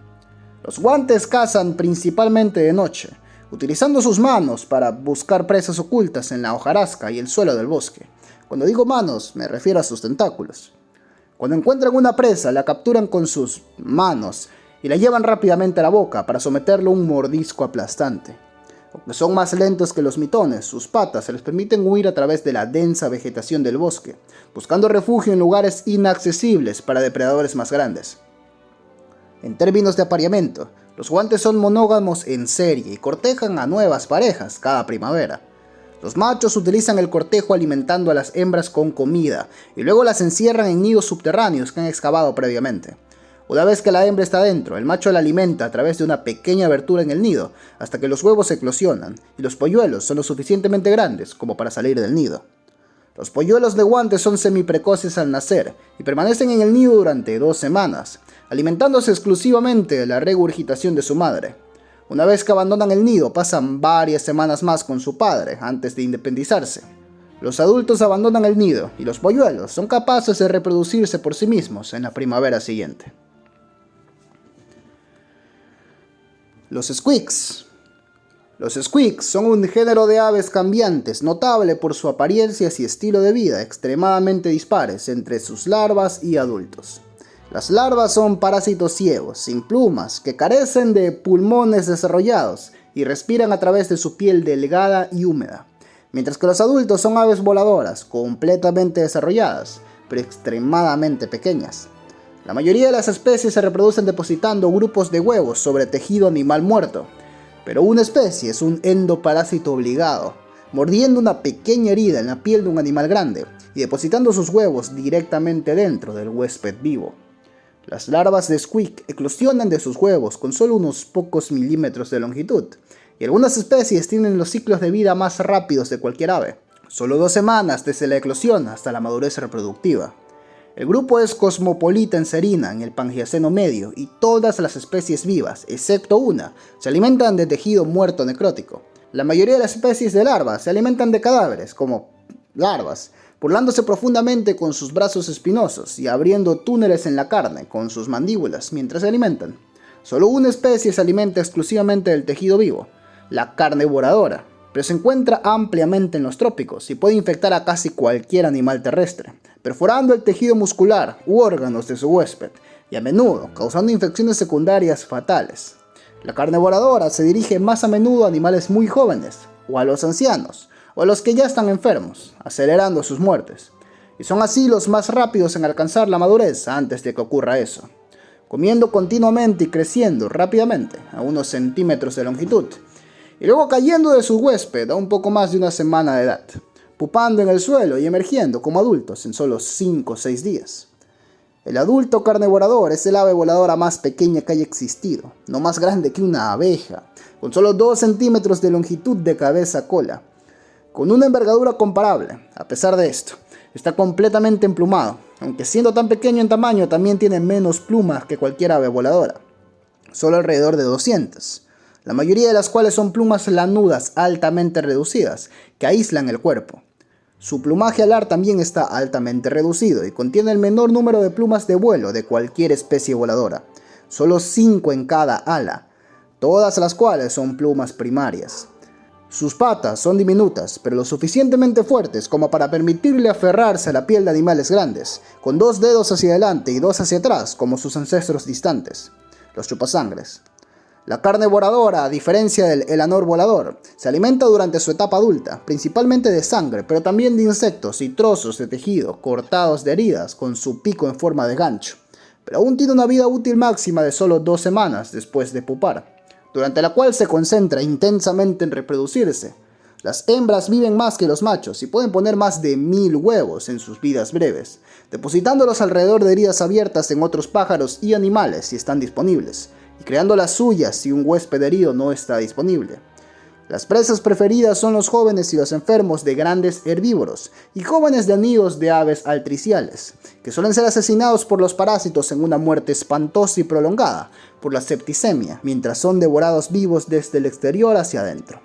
Speaker 1: Los guantes cazan principalmente de noche, utilizando sus manos para buscar presas ocultas en la hojarasca y el suelo del bosque. Cuando digo manos, me refiero a sus tentáculos. Cuando encuentran una presa, la capturan con sus manos y la llevan rápidamente a la boca para someterlo a un mordisco aplastante. Aunque son más lentos que los mitones, sus patas se les permiten huir a través de la densa vegetación del bosque, buscando refugio en lugares inaccesibles para depredadores más grandes. En términos de apareamiento, los guantes son monógamos en serie y cortejan a nuevas parejas cada primavera. Los machos utilizan el cortejo alimentando a las hembras con comida y luego las encierran en nidos subterráneos que han excavado previamente. Una vez que la hembra está dentro, el macho la alimenta a través de una pequeña abertura en el nido hasta que los huevos eclosionan y los polluelos son lo suficientemente grandes como para salir del nido. Los polluelos de guantes son semiprecoces al nacer y permanecen en el nido durante 2 semanas, alimentándose exclusivamente de la regurgitación de su madre. Una vez que abandonan el nido, pasan varias semanas más con su padre antes de independizarse. Los adultos abandonan el nido y los polluelos son capaces de reproducirse por sí mismos en la primavera siguiente. Los squeaks. Los squeaks son un género de aves cambiantes notable por su apariencia y estilo de vida extremadamente dispares entre sus larvas y adultos. Las larvas son parásitos ciegos, sin plumas, que carecen de pulmones desarrollados y respiran a través de su piel delgada y húmeda, mientras que los adultos son aves voladoras, completamente desarrolladas, pero extremadamente pequeñas. La mayoría de las especies se reproducen depositando grupos de huevos sobre tejido animal muerto, pero una especie es un endoparásito obligado, mordiendo una pequeña herida en la piel de un animal grande y depositando sus huevos directamente dentro del huésped vivo. Las larvas de squeak eclosionan de sus huevos con solo unos pocos milímetros de longitud, y algunas especies tienen los ciclos de vida más rápidos de cualquier ave, solo 2 semanas desde la eclosión hasta la madurez reproductiva. El grupo es Cosmopolita encerina en el Pangeaceno medio y todas las especies vivas, excepto una, se alimentan de tejido muerto necrótico. La mayoría de las especies de larvas se alimentan de cadáveres, como larvas, burlándose profundamente con sus brazos espinosos y abriendo túneles en la carne con sus mandíbulas mientras se alimentan. Solo una especie se alimenta exclusivamente del tejido vivo, la carne voradora, pero se encuentra ampliamente en los trópicos y puede infectar a casi cualquier animal terrestre, perforando el tejido muscular u órganos de su huésped y a menudo causando infecciones secundarias fatales. La carne voladora se dirige más a menudo a animales muy jóvenes, o a los ancianos, o a los que ya están enfermos, acelerando sus muertes. Y son así los más rápidos en alcanzar la madurez antes de que ocurra eso, comiendo continuamente y creciendo rápidamente a unos centímetros de longitud, y luego cayendo de su huésped a un poco más de una semana de edad, pupando en el suelo y emergiendo como adultos en solo 5 o 6 días. El adulto carnevorador es el ave voladora más pequeña que haya existido, no más grande que una abeja, con solo 2 centímetros de longitud de cabeza a cola, con una envergadura comparable. A pesar de esto, está completamente emplumado, aunque siendo tan pequeño en tamaño también tiene menos plumas que cualquier ave voladora, solo alrededor de 200, la mayoría de las cuales son plumas lanudas altamente reducidas que aíslan el cuerpo. Su plumaje alar también está altamente reducido y contiene el menor número de plumas de vuelo de cualquier especie voladora, solo 5 en cada ala, todas las cuales son plumas primarias. Sus patas son diminutas, pero lo suficientemente fuertes como para permitirle aferrarse a la piel de animales grandes, con 2 dedos hacia adelante y 2 hacia atrás como sus ancestros distantes, los chupasangres. La carne voladora, a diferencia del elanor volador, se alimenta durante su etapa adulta, principalmente de sangre, pero también de insectos y trozos de tejido cortados de heridas con su pico en forma de gancho, pero aún tiene una vida útil máxima de solo 2 semanas después de pupar, durante la cual se concentra intensamente en reproducirse. Las hembras viven más que los machos y pueden poner más de 1000 huevos en sus vidas breves, depositándolos alrededor de heridas abiertas en otros pájaros y animales si están disponibles, y creando las suyas si un huésped herido no está disponible. Las presas preferidas son los jóvenes y los enfermos de grandes herbívoros y jóvenes de nidos de aves altriciales, que suelen ser asesinados por los parásitos en una muerte espantosa y prolongada por la septicemia, mientras son devorados vivos desde el exterior hacia adentro.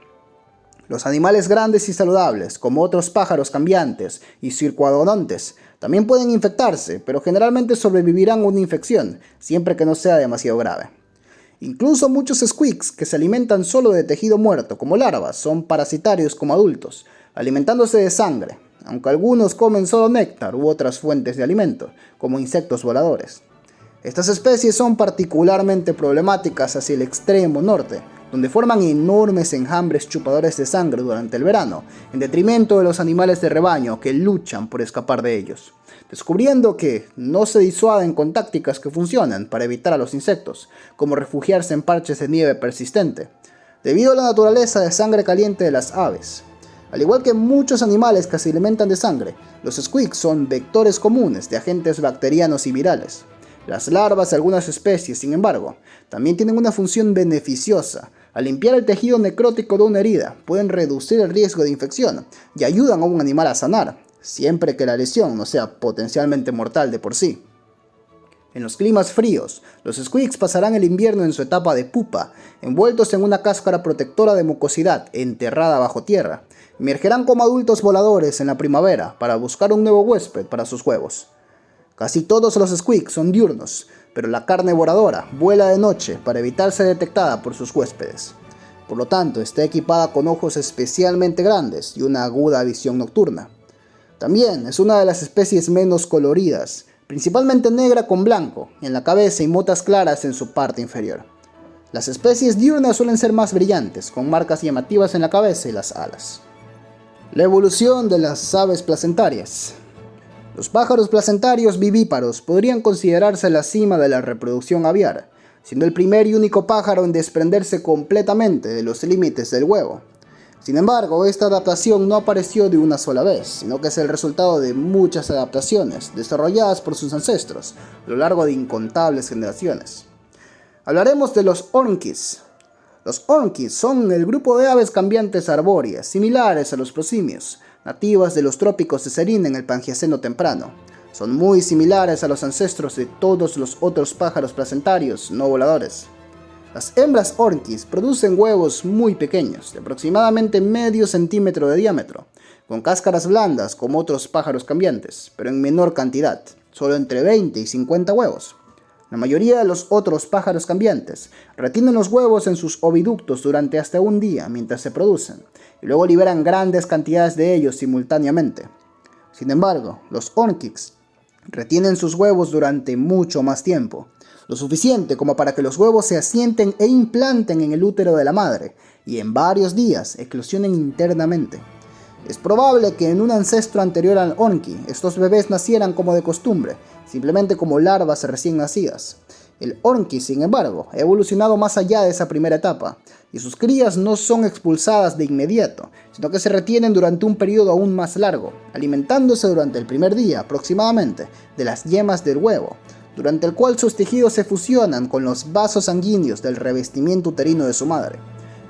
Speaker 1: Los animales grandes y saludables, como otros pájaros cambiantes y circoadontes, también pueden infectarse, pero generalmente sobrevivirán a una infección, siempre que no sea demasiado grave. Incluso muchos squeaks que se alimentan solo de tejido muerto como larvas son parasitarios como adultos, alimentándose de sangre, aunque algunos comen solo néctar u otras fuentes de alimento, como insectos voladores. Estas especies son particularmente problemáticas hacia el extremo norte, donde forman enormes enjambres chupadores de sangre durante el verano, en detrimento de los animales de rebaño que luchan por escapar de ellos, descubriendo que no se disuaden con tácticas que funcionan para evitar a los insectos, como refugiarse en parches de nieve persistente, debido a la naturaleza de sangre caliente de las aves. Al igual que muchos animales que se alimentan de sangre, los squeaks son vectores comunes de agentes bacterianos y virales. Las larvas de algunas especies, sin embargo, también tienen una función beneficiosa. Al limpiar el tejido necrótico de una herida, pueden reducir el riesgo de infección y ayudan a un animal a sanar, siempre que la lesión no sea potencialmente mortal de por sí. En los climas fríos, los squeaks pasarán el invierno en su etapa de pupa, envueltos en una cáscara protectora de mucosidad enterrada bajo tierra. Emergerán como adultos voladores en la primavera para buscar un nuevo huésped para sus huevos. Casi todos los squeaks son diurnos, pero la carne voladora vuela de noche para evitar ser detectada por sus huéspedes. Por lo tanto, está equipada con ojos especialmente grandes y una aguda visión nocturna. También es una de las especies menos coloridas, principalmente negra con blanco en la cabeza y motas claras en su parte inferior. Las especies diurnas suelen ser más brillantes, con marcas llamativas en la cabeza y las alas. La evolución de las aves placentarias. Los pájaros placentarios vivíparos podrían considerarse la cima de la reproducción aviar, siendo el primer y único pájaro en desprenderse completamente de los límites del huevo. Sin embargo, esta adaptación no apareció de una sola vez, sino que es el resultado de muchas adaptaciones desarrolladas por sus ancestros a lo largo de incontables generaciones. Hablaremos de los ornquis. Los ornquis son el grupo de aves cambiantes arbóreas, similares a los prosimios, nativas de los trópicos de Serina en el Pangiaceno temprano. Son muy similares a los ancestros de todos los otros pájaros placentarios no voladores. Las hembras ornquis producen huevos muy pequeños, de aproximadamente medio centímetro de diámetro, con cáscaras blandas como otros pájaros cambiantes, pero en menor cantidad, solo entre 20 y 50 huevos. La mayoría de los otros pájaros cambiantes retienen los huevos en sus oviductos durante hasta un día mientras se producen, y luego liberan grandes cantidades de ellos simultáneamente. Sin embargo, los ornquis retienen sus huevos durante mucho más tiempo. lo suficiente como para que los huevos se asienten e implanten en el útero de la madre, y en varios días eclosionen internamente. Es probable que en un ancestro anterior al Ornki, estos bebés nacieran como de costumbre, simplemente como larvas recién nacidas. El Ornki, sin embargo, ha evolucionado más allá de esa primera etapa, y sus crías no son expulsadas de inmediato, sino que se retienen durante un periodo aún más largo, alimentándose durante el primer día aproximadamente de las yemas del huevo, durante el cual sus tejidos se fusionan con los vasos sanguíneos del revestimiento uterino de su madre,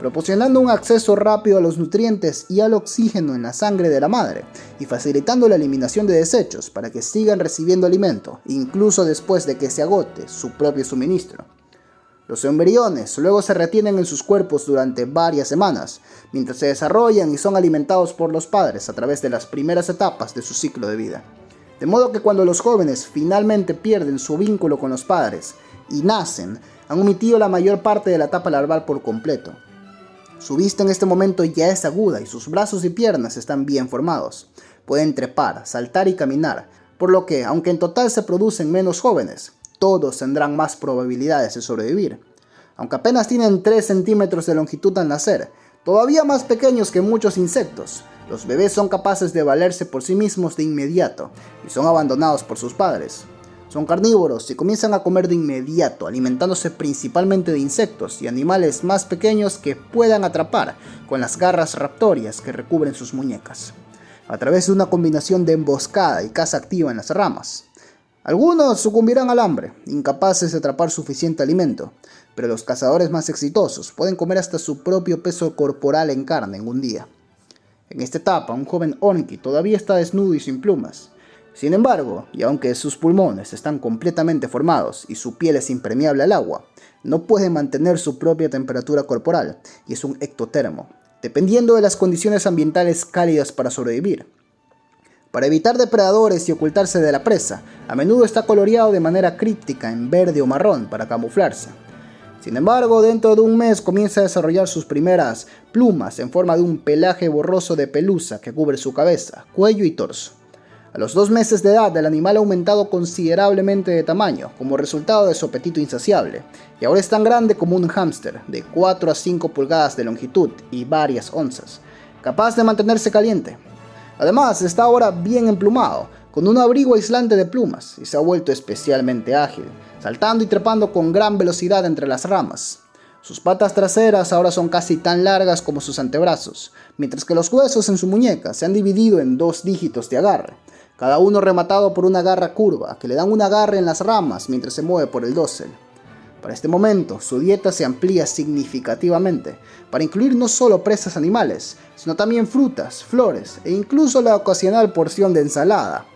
Speaker 1: proporcionando un acceso rápido a los nutrientes y al oxígeno en la sangre de la madre, y facilitando la eliminación de desechos para que sigan recibiendo alimento, incluso después de que se agote su propio suministro. Los embriones luego se retienen en sus cuerpos durante varias semanas, mientras se desarrollan y son alimentados por los padres a través de las primeras etapas de su ciclo de vida. De modo que cuando los jóvenes finalmente pierden su vínculo con los padres y nacen, han omitido la mayor parte de la etapa larval por completo. Su vista en este momento ya es aguda y sus brazos y piernas están bien formados. Pueden trepar, saltar y caminar, por lo que, aunque en total se producen menos jóvenes, todos tendrán más probabilidades de sobrevivir. Aunque apenas tienen 3 centímetros de longitud al nacer, todavía más pequeños que muchos insectos, los bebés son capaces de valerse por sí mismos de inmediato y son abandonados por sus padres. Son carnívoros y comienzan a comer de inmediato, alimentándose principalmente de insectos y animales más pequeños que puedan atrapar con las garras raptorias que recubren sus muñecas, a través de una combinación de emboscada y caza activa en las ramas. Algunos sucumbirán al hambre, incapaces de atrapar suficiente alimento, pero los cazadores más exitosos pueden comer hasta su propio peso corporal en carne en un día. En esta etapa, un joven Ornki todavía está desnudo y sin plumas. Sin embargo, y aunque sus pulmones están completamente formados y su piel es impermeable al agua, no puede mantener su propia temperatura corporal y es un ectotermo, dependiendo de las condiciones ambientales cálidas para sobrevivir. Para evitar depredadores y ocultarse de la presa, a menudo está coloreado de manera críptica en verde o marrón para camuflarse. Sin embargo, dentro de un mes comienza a desarrollar sus primeras plumas en forma de un pelaje borroso de pelusa que cubre su cabeza, cuello y torso. A los 2 meses de edad, el animal ha aumentado considerablemente de tamaño, como resultado de su apetito insaciable, y ahora es tan grande como un hámster, de 4 a 5 pulgadas de longitud y varias onzas, capaz de mantenerse caliente. Además, está ahora bien emplumado, con un abrigo aislante de plumas, y se ha vuelto especialmente ágil, saltando y trepando con gran velocidad entre las ramas. Sus patas traseras ahora son casi tan largas como sus antebrazos, mientras que los huesos en su muñeca se han dividido en 2 dígitos de agarre, cada uno rematado por una garra curva que le dan un agarre en las ramas mientras se mueve por el dosel. Para este momento, su dieta se amplía significativamente, para incluir no solo presas animales, sino también frutas, flores e incluso la ocasional porción de ensalada.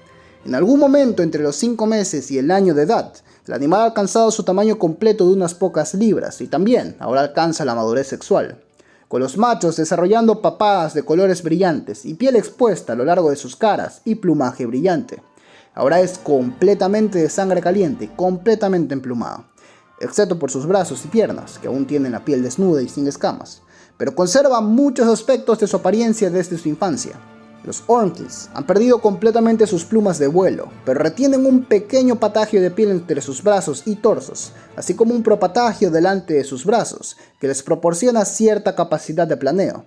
Speaker 1: En algún momento entre los 5 meses y el año de edad, el animal ha alcanzado su tamaño completo de unas pocas libras y también ahora alcanza la madurez sexual, con los machos desarrollando papadas de colores brillantes y piel expuesta a lo largo de sus caras y plumaje brillante. Ahora es completamente de sangre caliente y completamente emplumado, excepto por sus brazos y piernas, que aún tienen la piel desnuda y sin escamas, pero conserva muchos aspectos de su apariencia desde su infancia. Los Ornkis han perdido completamente sus plumas de vuelo, pero retienen un pequeño patagio de piel entre sus brazos y torsos, así como un propatagio delante de sus brazos, que les proporciona cierta capacidad de planeo.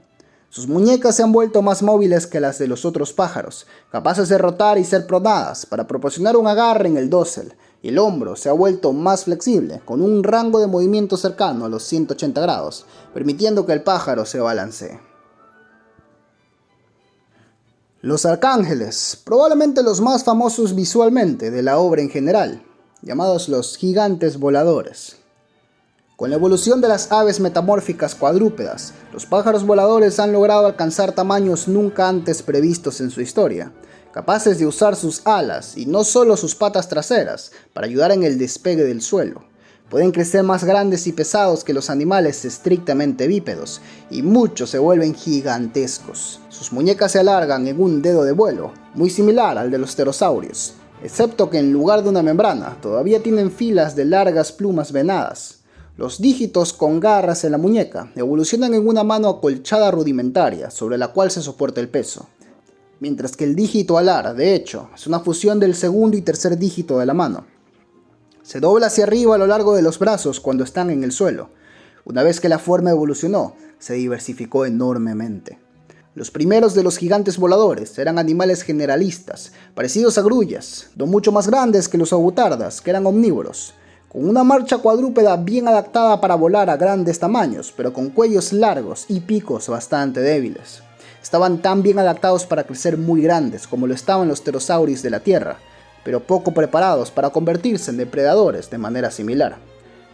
Speaker 1: Sus muñecas se han vuelto más móviles que las de los otros pájaros, capaces de rotar y ser pronadas para proporcionar un agarre en el dosel, y el hombro se ha vuelto más flexible, con un rango de movimiento cercano a los 180 grados, permitiendo que el pájaro se balancee. Los arcángeles, probablemente los más famosos visualmente de la obra en general, llamados los gigantes voladores. Con la evolución de las aves metamórficas cuadrúpedas, los pájaros voladores han logrado alcanzar tamaños nunca antes previstos en su historia, capaces de usar sus alas y no solo sus patas traseras para ayudar en el despegue del suelo. Pueden crecer más grandes y pesados que los animales estrictamente bípedos, y muchos se vuelven gigantescos. Sus muñecas se alargan en un dedo de vuelo, muy similar al de los pterosaurios, excepto que en lugar de una membrana, todavía tienen filas de largas plumas venadas. Los dígitos con garras en la muñeca evolucionan en una mano acolchada rudimentaria sobre la cual se soporta el peso, mientras que el dígito alar, de hecho, es una fusión del segundo y tercer dígito de la mano. Se dobla hacia arriba a lo largo de los brazos cuando están en el suelo. Una vez que la forma evolucionó, se diversificó enormemente. Los primeros de los gigantes voladores eran animales generalistas, parecidos a grullas, no mucho más grandes que los avutardas, que eran omnívoros, con una marcha cuadrúpeda bien adaptada para volar a grandes tamaños, pero con cuellos largos y picos bastante débiles. Estaban tan bien adaptados para crecer muy grandes como lo estaban los pterosaurios de la Tierra, pero poco preparados para convertirse en depredadores de manera similar.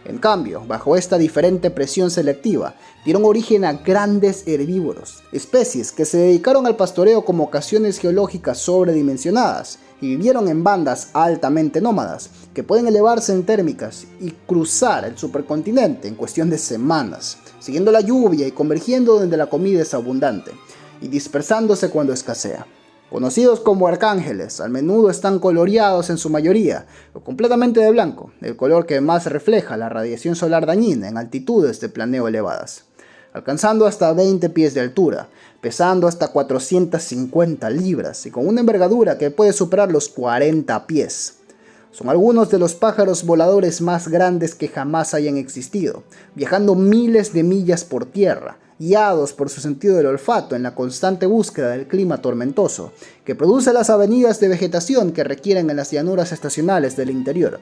Speaker 1: En cambio, bajo esta diferente presión selectiva, dieron origen a grandes herbívoros, especies que se dedicaron al pastoreo como ocasiones geológicas sobredimensionadas y vivieron en bandas altamente nómadas, que pueden elevarse en térmicas y cruzar el supercontinente en cuestión de semanas, siguiendo la lluvia y convergiendo donde la comida es abundante, y dispersándose cuando escasea. Conocidos como arcángeles, a menudo están coloreados en su mayoría, o completamente de blanco, el color que más refleja la radiación solar dañina en altitudes de planeo elevadas, alcanzando hasta 20 pies de altura, pesando hasta 450 libras y con una envergadura que puede superar los 40 pies. Son algunos de los pájaros voladores más grandes que jamás hayan existido, viajando miles de millas por tierra, guiados por su sentido del olfato en la constante búsqueda del clima tormentoso, que produce las avenidas de vegetación que requieren en las llanuras estacionales del interior.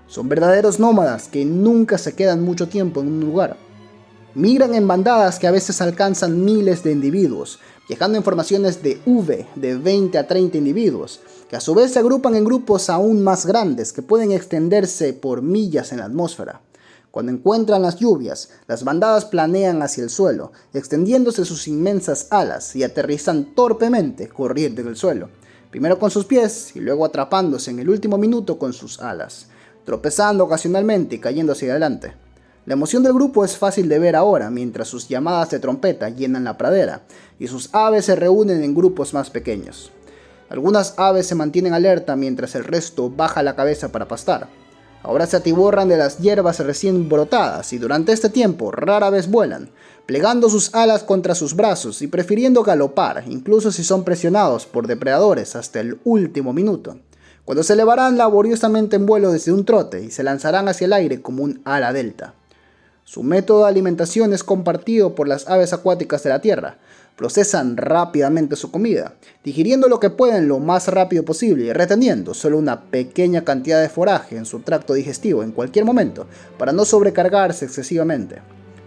Speaker 1: Son verdaderos nómadas que nunca se quedan mucho tiempo en un lugar. Migran en bandadas que a veces alcanzan miles de individuos, viajando en formaciones de V de 20 a 30 individuos, que a su vez se agrupan en grupos aún más grandes que pueden extenderse por millas en la atmósfera. Cuando encuentran las lluvias, las bandadas planean hacia el suelo, extendiéndose sus inmensas alas y aterrizan torpemente corriendo en el suelo, primero con sus pies y luego atrapándose en el último minuto con sus alas, tropezando ocasionalmente y cayendo hacia adelante. La emoción del grupo es fácil de ver ahora mientras sus llamadas de trompeta llenan la pradera y sus aves se reúnen en grupos más pequeños. Algunas aves se mantienen alerta mientras el resto baja la cabeza para pastar. Ahora se atiborran de las hierbas recién brotadas y durante este tiempo rara vez vuelan, plegando sus alas contra sus brazos y prefiriendo galopar, incluso si son presionados por depredadores hasta el último minuto, cuando se elevarán laboriosamente en vuelo desde un trote y se lanzarán hacia el aire como un ala delta. Su método de alimentación es compartido por las aves acuáticas de la tierra. Procesan rápidamente su comida, digiriendo lo que pueden lo más rápido posible y reteniendo solo una pequeña cantidad de foraje en su tracto digestivo en cualquier momento para no sobrecargarse excesivamente.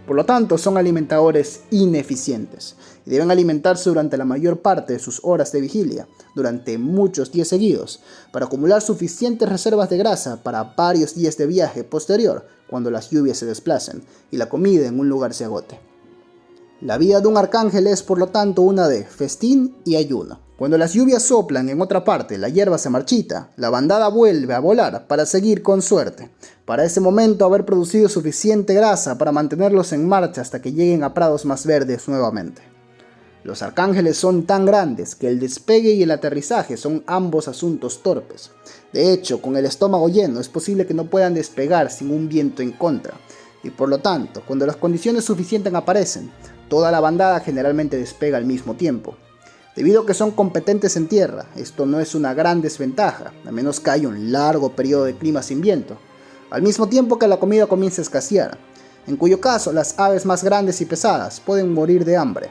Speaker 1: Por lo tanto, son alimentadores ineficientes y deben alimentarse durante la mayor parte de sus horas de vigilia, durante muchos días seguidos, para acumular suficientes reservas de grasa para varios días de viaje posterior cuando las lluvias se desplacen y la comida en un lugar se agote. La vida de un arcángel es por lo tanto una de festín y ayuno. Cuando las lluvias soplan en otra parte, la hierba se marchita, la bandada vuelve a volar para seguir con suerte. Para ese momento haber producido suficiente grasa para mantenerlos en marcha hasta que lleguen a prados más verdes nuevamente. Los arcángeles son tan grandes que el despegue y el aterrizaje son ambos asuntos torpes. De hecho, con el estómago lleno es posible que no puedan despegar sin un viento en contra. Y por lo tanto, cuando las condiciones suficientes aparecen, toda la bandada generalmente despega al mismo tiempo. Debido a que son competentes en tierra, esto no es una gran desventaja, a menos que haya un largo periodo de clima sin viento, al mismo tiempo que la comida comienza a escasear, en cuyo caso las aves más grandes y pesadas pueden morir de hambre.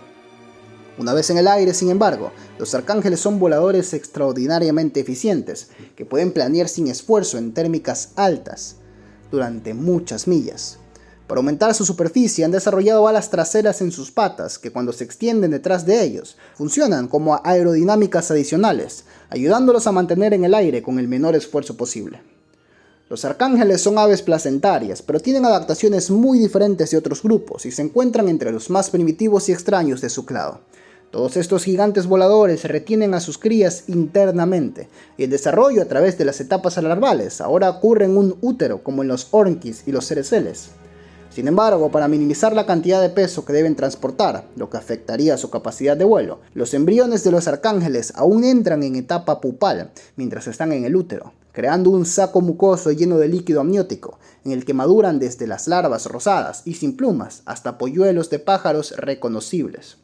Speaker 1: Una vez en el aire, sin embargo, los arcángeles son voladores extraordinariamente eficientes, que pueden planear sin esfuerzo en térmicas altas, durante muchas millas. Para aumentar su superficie han desarrollado alas traseras en sus patas que cuando se extienden detrás de ellos funcionan como aerodinámicas adicionales, ayudándolos a mantener en el aire con el menor esfuerzo posible. Los arcángeles son aves placentarias, pero tienen adaptaciones muy diferentes de otros grupos y se encuentran entre los más primitivos y extraños de su clado. Todos estos gigantes voladores retienen a sus crías internamente, y el desarrollo a través de las etapas larvales ahora ocurre en un útero como en los orquis y los cereceles. Sin embargo, para minimizar la cantidad de peso que deben transportar, lo que afectaría su capacidad de vuelo, los embriones de los arcángeles aún entran en etapa pupal mientras están en el útero, creando un saco mucoso lleno de líquido amniótico, en el que maduran desde las larvas rosadas y sin plumas hasta polluelos de pájaros reconocibles.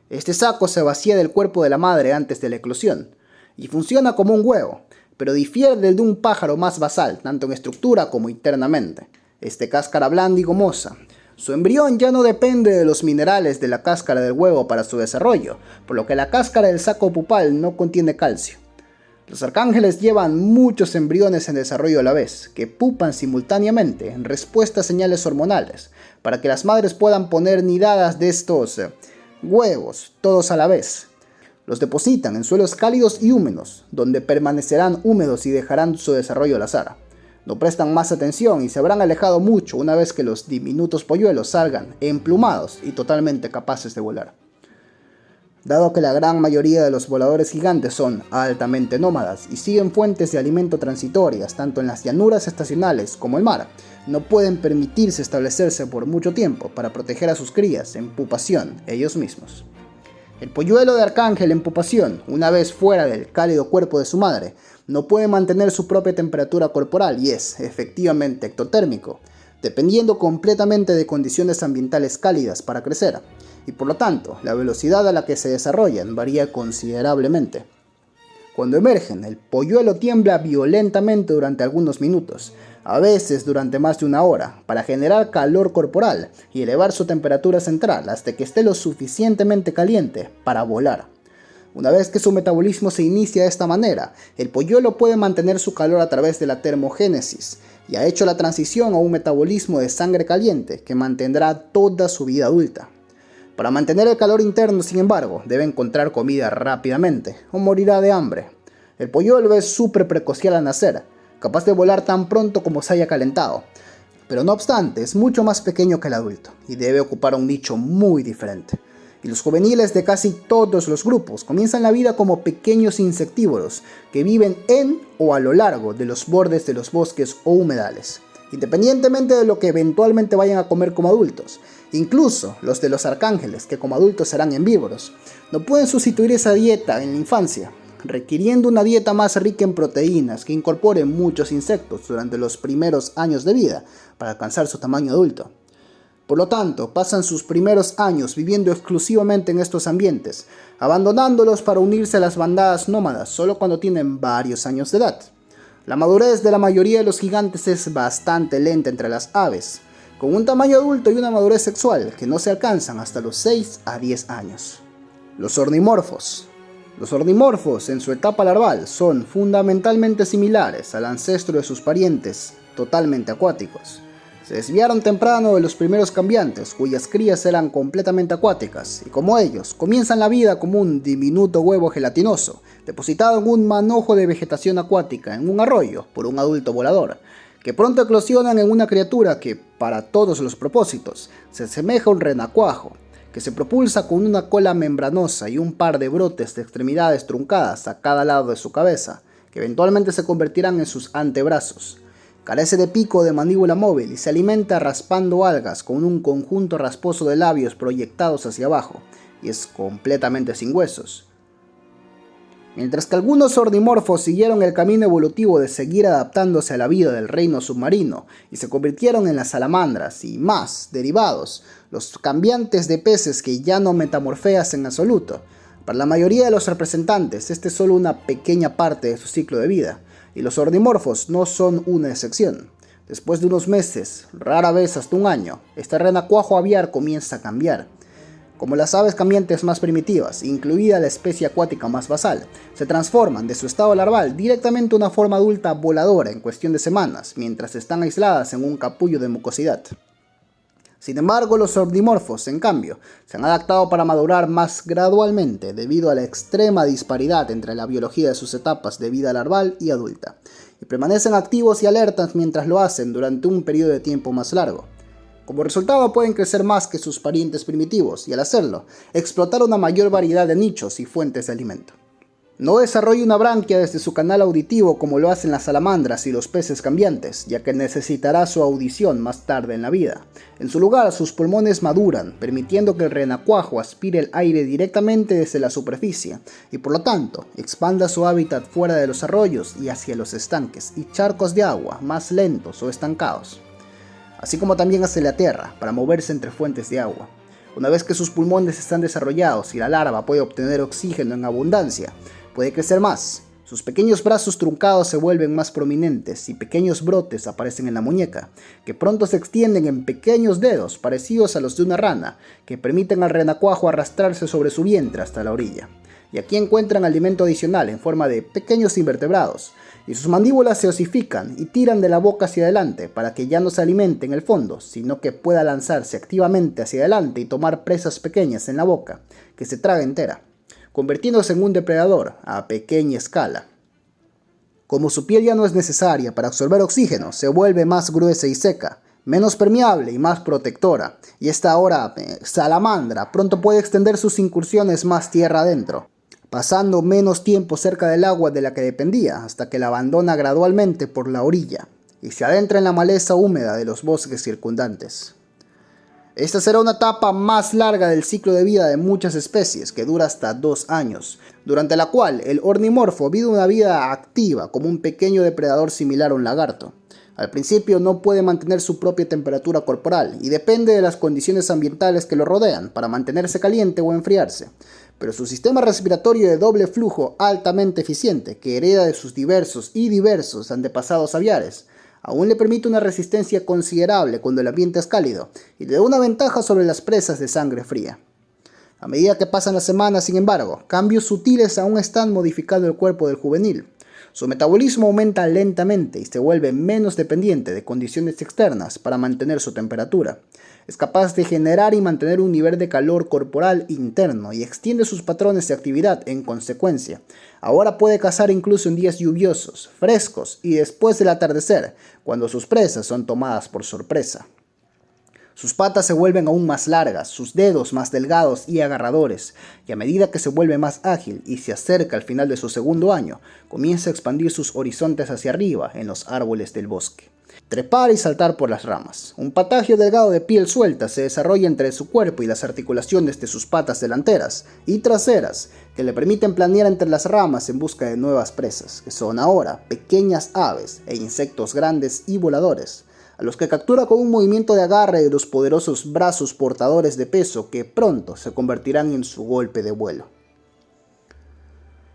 Speaker 1: Este saco se vacía del cuerpo de la madre antes de la eclosión, y funciona como un huevo, pero difiere del de un pájaro más basal, tanto en estructura como internamente. Es de cáscara blanda y gomosa. Su embrión ya no depende de los minerales de la cáscara del huevo para su desarrollo, por lo que la cáscara del saco pupal no contiene calcio. Los arcángeles llevan muchos embriones en desarrollo a la vez, que pupan simultáneamente en respuesta a señales hormonales, para que las madres puedan poner nidadas de estos huevos, todos a la vez. Los depositan en suelos cálidos y húmedos, donde permanecerán húmedos y dejarán su desarrollo al azar. No prestan más atención y se habrán alejado mucho una vez que los diminutos polluelos salgan emplumados y totalmente capaces de volar. Dado que la gran mayoría de los voladores gigantes son altamente nómadas y siguen fuentes de alimento transitorias tanto en las llanuras estacionales como el mar, no pueden permitirse establecerse por mucho tiempo para proteger a sus crías en pupación ellos mismos. El polluelo de arcángel en pupación, una vez fuera del cálido cuerpo de su madre, no puede mantener su propia temperatura corporal y es, efectivamente, ectotérmico, dependiendo completamente de condiciones ambientales cálidas para crecer, y por lo tanto, la velocidad a la que se desarrollan varía considerablemente. Cuando emergen, el polluelo tiembla violentamente durante algunos minutos, a veces durante más de una hora, para generar calor corporal y elevar su temperatura central hasta que esté lo suficientemente caliente para volar. Una vez que su metabolismo se inicia de esta manera, el polluelo puede mantener su calor a través de la termogénesis y ha hecho la transición a un metabolismo de sangre caliente que mantendrá toda su vida adulta. Para mantener el calor interno, sin embargo, debe encontrar comida rápidamente o morirá de hambre. El polluelo es súper precocial al nacer, capaz de volar tan pronto como se haya calentado, pero no obstante es mucho más pequeño que el adulto y debe ocupar un nicho muy diferente. Y los juveniles de casi todos los grupos comienzan la vida como pequeños insectívoros que viven en o a lo largo de los bordes de los bosques o humedales, independientemente de lo que eventualmente vayan a comer como adultos. Incluso los de los arcángeles, que como adultos serán herbívoros, no pueden sustituir esa dieta en la infancia, requiriendo una dieta más rica en proteínas que incorpore muchos insectos durante los primeros años de vida para alcanzar su tamaño adulto. Por lo tanto, pasan sus primeros años viviendo exclusivamente en estos ambientes, abandonándolos para unirse a las bandadas nómadas solo cuando tienen varios años de edad. La madurez de la mayoría de los gigantes es bastante lenta entre las aves, con un tamaño adulto y una madurez sexual que no se alcanzan hasta los 6 a 10 años. Los ornimorfos. Los ornimorfos en su etapa larval son fundamentalmente similares al ancestro de sus parientes totalmente acuáticos. Se desviaron temprano de los primeros cambiantes, cuyas crías eran completamente acuáticas, y como ellos, comienzan la vida como un diminuto huevo gelatinoso, depositado en un manojo de vegetación acuática en un arroyo por un adulto volador, que pronto eclosionan en una criatura que, para todos los propósitos, se asemeja a un renacuajo, que se propulsa con una cola membranosa y un par de brotes de extremidades truncadas a cada lado de su cabeza, que eventualmente se convertirán en sus antebrazos. Carece de pico o de mandíbula móvil y se alimenta raspando algas con un conjunto rasposo de labios proyectados hacia abajo, y es completamente sin huesos. Mientras que algunos ornimorfos siguieron el camino evolutivo de seguir adaptándose a la vida del reino submarino y se convirtieron en las salamandras y más derivados, los cambiantes de peces que ya no metamorfeas en absoluto. Para la mayoría de los representantes, este es solo una pequeña parte de su ciclo de vida, y los ornimorfos no son una excepción. Después de unos meses, rara vez hasta un año, este renacuajo aviar comienza a cambiar. Como las aves cambiantes más primitivas, incluida la especie acuática más basal, se transforman de su estado larval directamente a una forma adulta voladora en cuestión de semanas, mientras están aisladas en un capullo de mucosidad. Sin embargo, los ornimorfos, en cambio, se han adaptado para madurar más gradualmente debido a la extrema disparidad entre la biología de sus etapas de vida larval y adulta, y permanecen activos y alertas mientras lo hacen durante un periodo de tiempo más largo. Como resultado, pueden crecer más que sus parientes primitivos y, al hacerlo, explotar una mayor variedad de nichos y fuentes de alimento. No desarrolla una branquia desde su canal auditivo como lo hacen las salamandras y los peces cambiantes, ya que necesitará su audición más tarde en la vida. En su lugar, sus pulmones maduran, permitiendo que el renacuajo aspire el aire directamente desde la superficie y, por lo tanto, expanda su hábitat fuera de los arroyos y hacia los estanques y charcos de agua más lentos o estancados, así como también hacia la tierra para moverse entre fuentes de agua. Una vez que sus pulmones están desarrollados y la larva puede obtener oxígeno en abundancia, puede crecer más, Sus pequeños brazos truncados se vuelven más prominentes y pequeños brotes aparecen en la muñeca, que pronto se extienden en pequeños dedos parecidos a los de una rana, que permiten al renacuajo arrastrarse sobre su vientre hasta la orilla. Y aquí encuentran alimento adicional en forma de pequeños invertebrados, y sus mandíbulas se osifican y tiran de la boca hacia adelante para que ya no se alimente en el fondo, sino que pueda lanzarse activamente hacia adelante y tomar presas pequeñas en la boca, que se traga entera, convirtiéndose en un depredador a pequeña escala. Como su piel ya no es necesaria para absorber oxígeno, se vuelve más gruesa y seca, menos permeable y más protectora, y esta ahora salamandra pronto puede extender sus incursiones más tierra adentro, pasando menos tiempo cerca del agua de la que dependía, hasta que la abandona gradualmente por la orilla, y se adentra en la maleza húmeda de los bosques circundantes. Esta será una etapa más larga del ciclo de vida de muchas especies, que dura hasta 2 años, durante la cual el ornimorfo vive una vida activa como un pequeño depredador similar a un lagarto. Al principio no puede mantener su propia temperatura corporal y depende de las condiciones ambientales que lo rodean para mantenerse caliente o enfriarse, pero su sistema respiratorio de doble flujo altamente eficiente, que hereda de sus diversos antepasados aviares, aún le permite una resistencia considerable cuando el ambiente es cálido y le da una ventaja sobre las presas de sangre fría. A medida que pasan las semanas, sin embargo, cambios sutiles aún están modificando el cuerpo del juvenil. Su metabolismo aumenta lentamente y se vuelve menos dependiente de condiciones externas para mantener su temperatura. Es capaz de generar y mantener un nivel de calor corporal interno y extiende sus patrones de actividad en consecuencia. Ahora puede cazar incluso en días lluviosos, frescos y después del atardecer, cuando sus presas son tomadas por sorpresa. Sus patas se vuelven aún más largas, sus dedos más delgados y agarradores, y a medida que se vuelve más ágil y se acerca al final de su segundo año, comienza a expandir sus horizontes hacia arriba en los árboles del bosque. Trepar y saltar por las ramas. Un patagio delgado de piel suelta se desarrolla entre su cuerpo y las articulaciones de sus patas delanteras y traseras, que le permiten planear entre las ramas en busca de nuevas presas, que son ahora pequeñas aves e insectos grandes y voladores, a los que captura con un movimiento de agarre de los poderosos brazos portadores de peso que pronto se convertirán en su golpe de vuelo.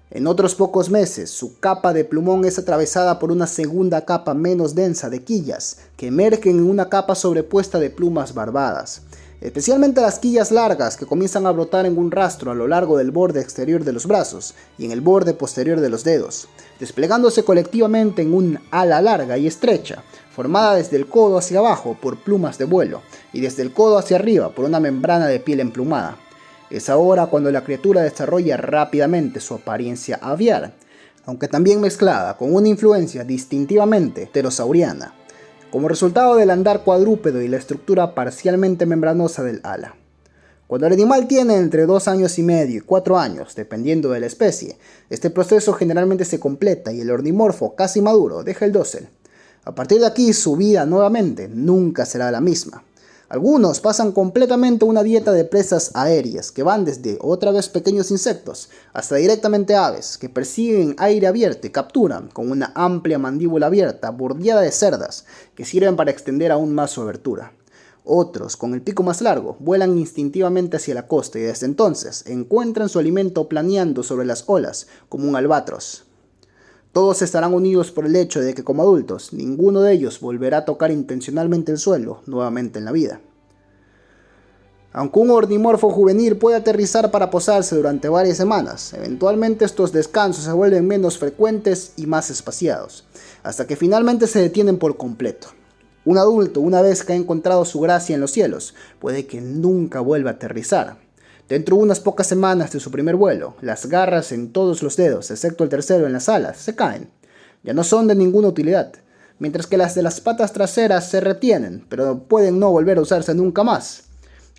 Speaker 1: En otros pocos meses, su capa de plumón es atravesada por una segunda capa menos densa de quillas, que emergen en una capa sobrepuesta de plumas barbadas, especialmente las quillas largas que comienzan a brotar en un rastro a lo largo del borde exterior de los brazos y en el borde posterior de los dedos, desplegándose colectivamente en un ala larga y estrecha, formada desde el codo hacia abajo por plumas de vuelo y desde el codo hacia arriba por una membrana de piel emplumada. Es ahora cuando la criatura desarrolla rápidamente su apariencia aviar, aunque también mezclada con una influencia distintivamente pterosauriana, como resultado del andar cuadrúpedo y la estructura parcialmente membranosa del ala. Cuando el animal tiene entre 2 años y medio y 4 años, dependiendo de la especie, este proceso generalmente se completa y el ornimorfo casi maduro deja el dosel. A partir de aquí, su vida nuevamente nunca será la misma. Algunos pasan completamente una dieta de presas aéreas que van desde otra vez pequeños insectos hasta directamente aves que persiguen aire abierto y capturan con una amplia mandíbula abierta bordeada de cerdas que sirven para extender aún más su abertura. Otros, con el pico más largo, vuelan instintivamente hacia la costa y desde entonces encuentran su alimento planeando sobre las olas como un albatros. Todos estarán unidos por el hecho de que como adultos, ninguno de ellos volverá a tocar intencionalmente el suelo nuevamente en la vida. Aunque un ornimorfo juvenil puede aterrizar para posarse durante varias semanas, eventualmente estos descansos se vuelven menos frecuentes y más espaciados, hasta que finalmente se detienen por completo. Un adulto, una vez que ha encontrado su gracia en los cielos, puede que nunca vuelva a aterrizar. Dentro de unas pocas semanas de su primer vuelo, las garras en todos los dedos, excepto el tercero en las alas, se caen. Ya no son de ninguna utilidad, mientras que las de las patas traseras se retienen, pero pueden no volver a usarse nunca más.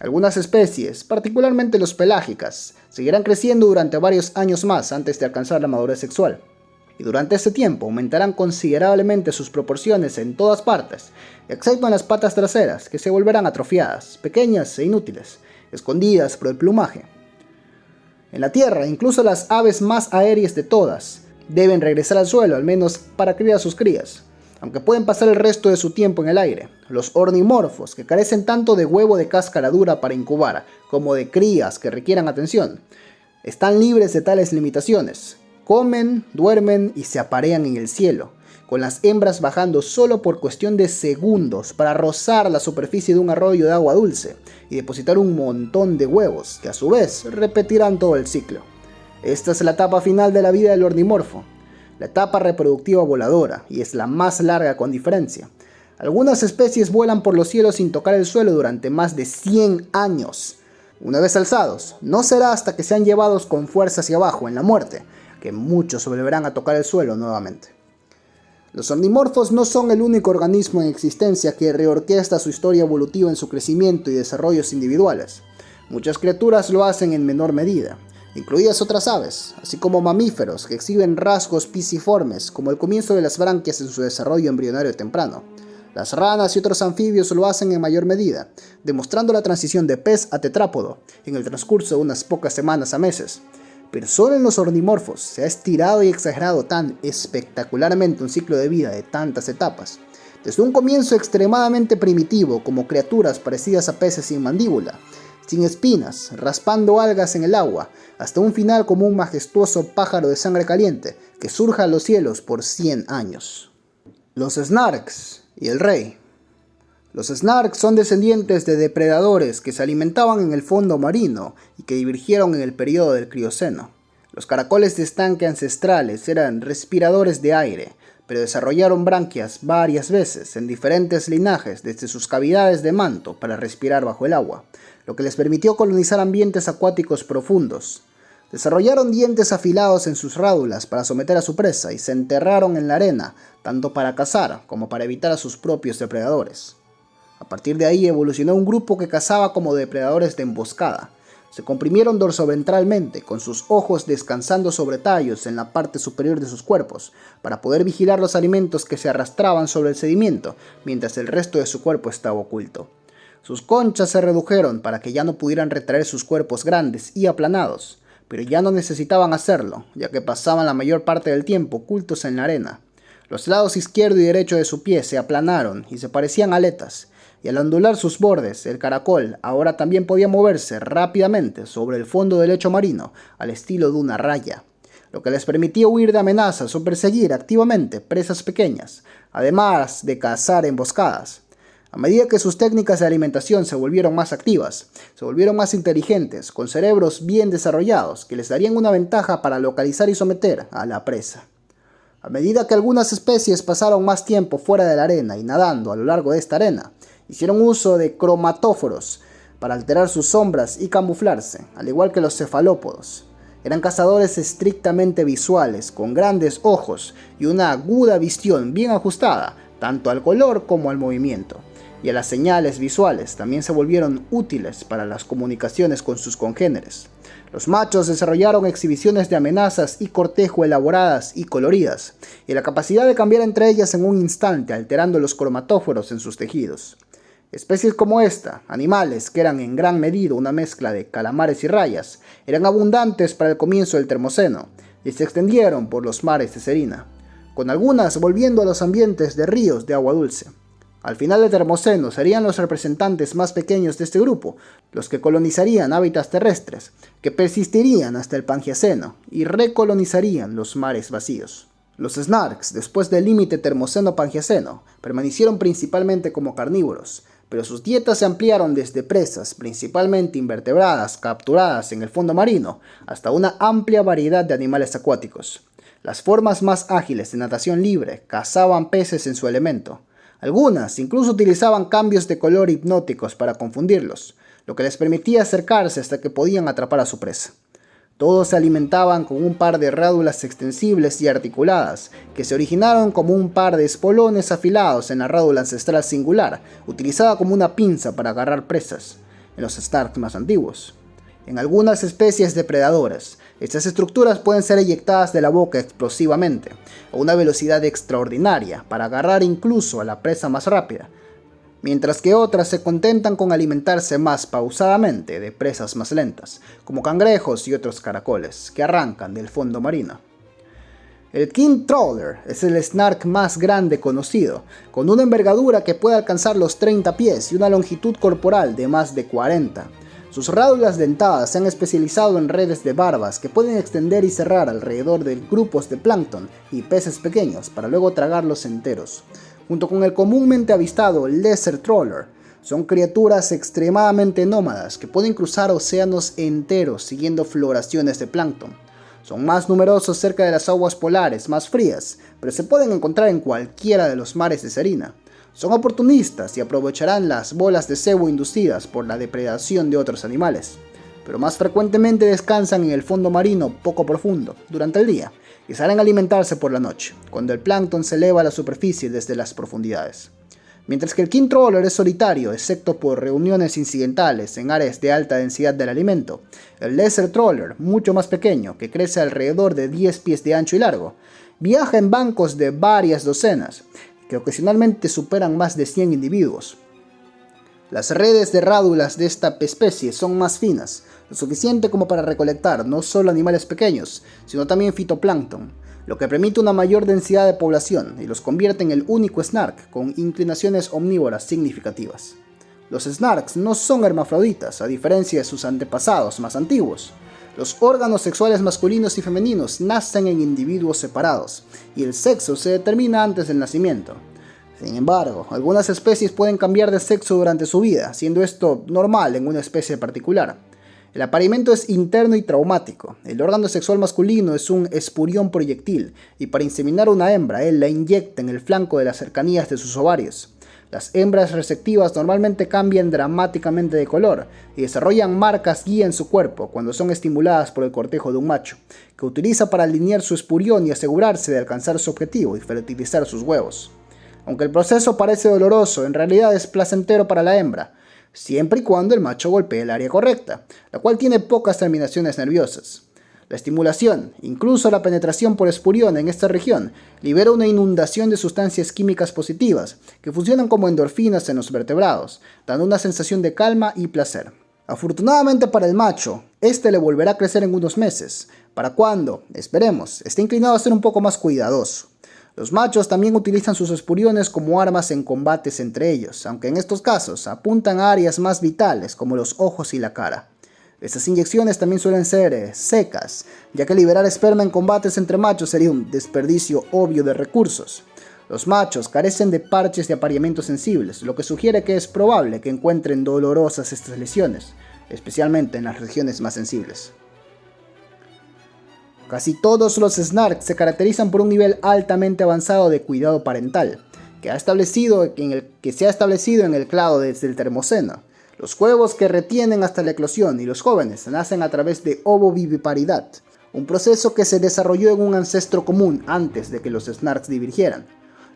Speaker 1: Algunas especies, particularmente los pelágicas, seguirán creciendo durante varios años más antes de alcanzar la madurez sexual. Y durante ese tiempo aumentarán considerablemente sus proporciones en todas partes, excepto en las patas traseras, que se volverán atrofiadas, pequeñas e inútiles, escondidas por el plumaje. En la tierra, incluso las aves más aéreas de todas deben regresar al suelo, al menos para criar a sus crías, aunque pueden pasar el resto de su tiempo en el aire. Los ornimorfos, que carecen tanto de huevo de cáscara dura para incubar, como de crías que requieran atención, están libres de tales limitaciones, Comen, duermen y se aparean en el cielo, con las hembras bajando solo por cuestión de segundos para rozar la superficie de un arroyo de agua dulce y depositar un montón de huevos, que a su vez repetirán todo el ciclo. Esta es la etapa final de la vida del ornimorfo, la etapa reproductiva voladora, y es la más larga con diferencia. Algunas especies vuelan por los cielos sin tocar el suelo durante más de 100 años. Una vez alzados, no será hasta que sean llevados con fuerza hacia abajo en la muerte, que muchos volverán a tocar el suelo nuevamente. Los ornimorfos no son el único organismo en existencia que reorquesta su historia evolutiva en su crecimiento y desarrollos individuales. Muchas criaturas lo hacen en menor medida, incluidas otras aves, así como mamíferos que exhiben rasgos pisiformes, como el comienzo de las branquias en su desarrollo embrionario temprano. Las ranas y otros anfibios lo hacen en mayor medida, demostrando la transición de pez a tetrápodo en el transcurso de unas pocas semanas a meses. Pero solo en los ornimorfos se ha estirado y exagerado tan espectacularmente un ciclo de vida de tantas etapas. Desde un comienzo extremadamente primitivo, como criaturas parecidas a peces sin mandíbula, sin espinas, raspando algas en el agua, hasta un final como un majestuoso pájaro de sangre caliente que surja a los cielos por 100 años. Los snarks y el rey. Los snarks son descendientes de depredadores que se alimentaban en el fondo marino y que divergieron en el periodo del Crioceno. Los caracoles de estanque ancestrales eran respiradores de aire, pero desarrollaron branquias varias veces en diferentes linajes desde sus cavidades de manto para respirar bajo el agua, lo que les permitió colonizar ambientes acuáticos profundos. Desarrollaron dientes afilados en sus rádulas para someter a su presa y se enterraron en la arena, tanto para cazar como para evitar a sus propios depredadores. A partir de ahí evolucionó un grupo que cazaba como depredadores de emboscada. Se comprimieron dorsoventralmente, con sus ojos descansando sobre tallos en la parte superior de sus cuerpos, para poder vigilar los alimentos que se arrastraban sobre el sedimento, mientras el resto de su cuerpo estaba oculto. Sus conchas se redujeron para que ya no pudieran retraer sus cuerpos grandes y aplanados, pero ya no necesitaban hacerlo, ya que pasaban la mayor parte del tiempo ocultos en la arena. Los lados izquierdo y derecho de su pie se aplanaron y se parecían a aletas, y al ondular sus bordes, el caracol ahora también podía moverse rápidamente sobre el fondo del lecho marino, al estilo de una raya, lo que les permitía huir de amenazas o perseguir activamente presas pequeñas, además de cazar emboscadas. A medida que sus técnicas de alimentación se volvieron más activas, se volvieron más inteligentes, con cerebros bien desarrollados, que les darían una ventaja para localizar y someter a la presa. A medida que algunas especies pasaron más tiempo fuera de la arena y nadando a lo largo de esta arena, hicieron uso de cromatóforos para alterar sus sombras y camuflarse, al igual que los cefalópodos. Eran cazadores estrictamente visuales, con grandes ojos y una aguda visión bien ajustada, tanto al color como al movimiento. Y a las señales visuales también se volvieron útiles para las comunicaciones con sus congéneres. Los machos desarrollaron exhibiciones de amenazas y cortejo elaboradas y coloridas, y la capacidad de cambiar entre ellas en un instante, alterando los cromatóforos en sus tejidos. Especies como esta, animales que eran en gran medida una mezcla de calamares y rayas, eran abundantes para el comienzo del Termoceno, y se extendieron por los mares de Serina, con algunas volviendo a los ambientes de ríos de agua dulce. Al final del Termoceno serían los representantes más pequeños de este grupo, los que colonizarían hábitats terrestres, que persistirían hasta el Pangiaceno y recolonizarían los mares vacíos. Los snarks, después del límite Termoceno-Pangiaceno, permanecieron principalmente como carnívoros, pero sus dietas se ampliaron desde presas, principalmente invertebradas, capturadas en el fondo marino, hasta una amplia variedad de animales acuáticos. Las formas más ágiles de natación libre cazaban peces en su elemento. Algunas incluso utilizaban cambios de color hipnóticos para confundirlos, lo que les permitía acercarse hasta que podían atrapar a su presa. Todos se alimentaban con un par de rádulas extensibles y articuladas, que se originaron como un par de espolones afilados en la rádula ancestral singular, utilizada como una pinza para agarrar presas, en los snarks más antiguos. En algunas especies depredadoras, estas estructuras pueden ser eyectadas de la boca explosivamente, a una velocidad extraordinaria, para agarrar incluso a la presa más rápida, mientras que otras se contentan con alimentarse más pausadamente de presas más lentas, como cangrejos y otros caracoles, que arrancan del fondo marino. El King Trawler es el snark más grande conocido, con una envergadura que puede alcanzar los 30 pies y una longitud corporal de más de 40. Sus rádulas dentadas se han especializado en redes de barbas que pueden extender y cerrar alrededor de grupos de plancton y peces pequeños para luego tragarlos enteros. Junto con el comúnmente avistado Lesser Trawler, son criaturas extremadamente nómadas que pueden cruzar océanos enteros siguiendo floraciones de plancton. Son más numerosos cerca de las aguas polares más frías, pero se pueden encontrar en cualquiera de los mares de Serena. Son oportunistas y aprovecharán las bolas de cebo inducidas por la depredación de otros animales, pero más frecuentemente descansan en el fondo marino poco profundo durante el día y salen a alimentarse por la noche, cuando el plancton se eleva a la superficie desde las profundidades. Mientras que el king trawler es solitario, excepto por reuniones incidentales en áreas de alta densidad del alimento, el lesser trawler, mucho más pequeño, que crece alrededor de 10 pies de ancho y largo, viaja en bancos de varias docenas, que ocasionalmente superan más de 100 individuos. Las redes de rádulas de esta especie son más finas, lo suficiente como para recolectar no solo animales pequeños, sino también fitoplancton, lo que permite una mayor densidad de población y los convierte en el único snark con inclinaciones omnívoras significativas. Los snarks no son hermafroditas, a diferencia de sus antepasados más antiguos. Los órganos sexuales masculinos y femeninos nacen en individuos separados, y el sexo se determina antes del nacimiento. Sin embargo, algunas especies pueden cambiar de sexo durante su vida, siendo esto normal en una especie particular. El apareamiento es interno y traumático. El órgano sexual masculino es un espurión proyectil, y para inseminar a una hembra, él la inyecta en el flanco de las cercanías de sus ovarios. Las hembras receptivas normalmente cambian dramáticamente de color y desarrollan marcas guía en su cuerpo cuando son estimuladas por el cortejo de un macho, que utiliza para alinear su espurión y asegurarse de alcanzar su objetivo y fertilizar sus huevos. Aunque el proceso parece doloroso, en realidad es placentero para la hembra, siempre y cuando el macho golpee el área correcta, la cual tiene pocas terminaciones nerviosas. La estimulación, incluso la penetración por espurión en esta región, libera una inundación de sustancias químicas positivas que funcionan como endorfinas en los vertebrados, dando una sensación de calma y placer. Afortunadamente para el macho, este le volverá a crecer en unos meses, para cuando, esperemos, esté inclinado a ser un poco más cuidadoso. Los machos también utilizan sus espuriones como armas en combates entre ellos, aunque en estos casos apuntan a áreas más vitales como los ojos y la cara. Estas inyecciones también suelen ser secas, ya que liberar esperma en combates entre machos sería un desperdicio obvio de recursos. Los machos carecen de parches de apareamiento sensibles, lo que sugiere que es probable que encuentren dolorosas estas lesiones, especialmente en las regiones más sensibles. Casi todos los snarks se caracterizan por un nivel altamente avanzado de cuidado parental, que se ha establecido en el clado desde el Termoceno. Los huevos que retienen hasta la eclosión y los jóvenes nacen a través de ovoviviparidad, un proceso que se desarrolló en un ancestro común antes de que los snarks divergieran.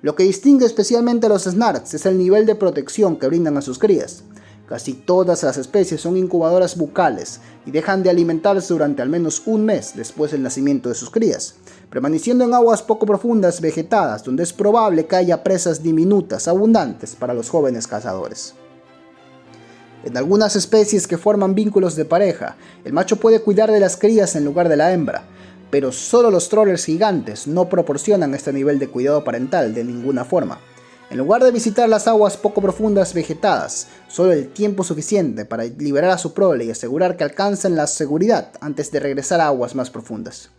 Speaker 1: Lo que distingue especialmente a los snarks es el nivel de protección que brindan a sus crías. Casi todas las especies son incubadoras bucales y dejan de alimentarse durante al menos un mes después del nacimiento de sus crías, permaneciendo en aguas poco profundas vegetadas donde es probable que haya presas diminutas abundantes para los jóvenes cazadores. En algunas especies que forman vínculos de pareja, el macho puede cuidar de las crías en lugar de la hembra, pero solo los trawlers gigantes no proporcionan este nivel de cuidado parental de ninguna forma. En lugar de visitar las aguas poco profundas vegetadas, solo el tiempo suficiente para liberar a su prole y asegurar que alcancen la seguridad antes de regresar a aguas más profundas.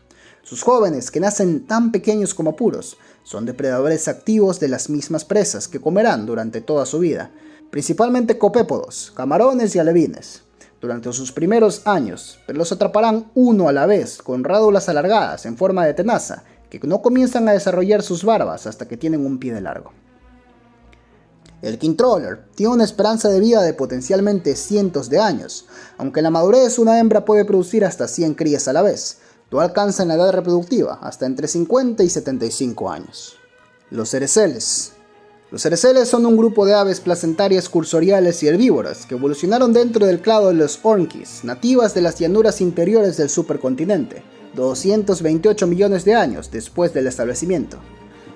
Speaker 1: Sus jóvenes, que nacen tan pequeños como puros, son depredadores activos de las mismas presas que comerán durante toda su vida, principalmente copépodos, camarones y alevines, durante sus primeros años, pero los atraparán uno a la vez con rádulas alargadas en forma de tenaza que no comienzan a desarrollar sus barbas hasta que tienen un pie de largo. El king trawler tiene una esperanza de vida de potencialmente cientos de años, aunque en la madurez una hembra puede producir hasta 100 crías a la vez. No alcanzan la edad reproductiva hasta entre 50 y 75 años. Los cereceles. Los cereceles son un grupo de aves placentarias cursoriales y herbívoras que evolucionaron dentro del clado de los orquis, nativas de las llanuras interiores del supercontinente, 228 millones de años después del establecimiento.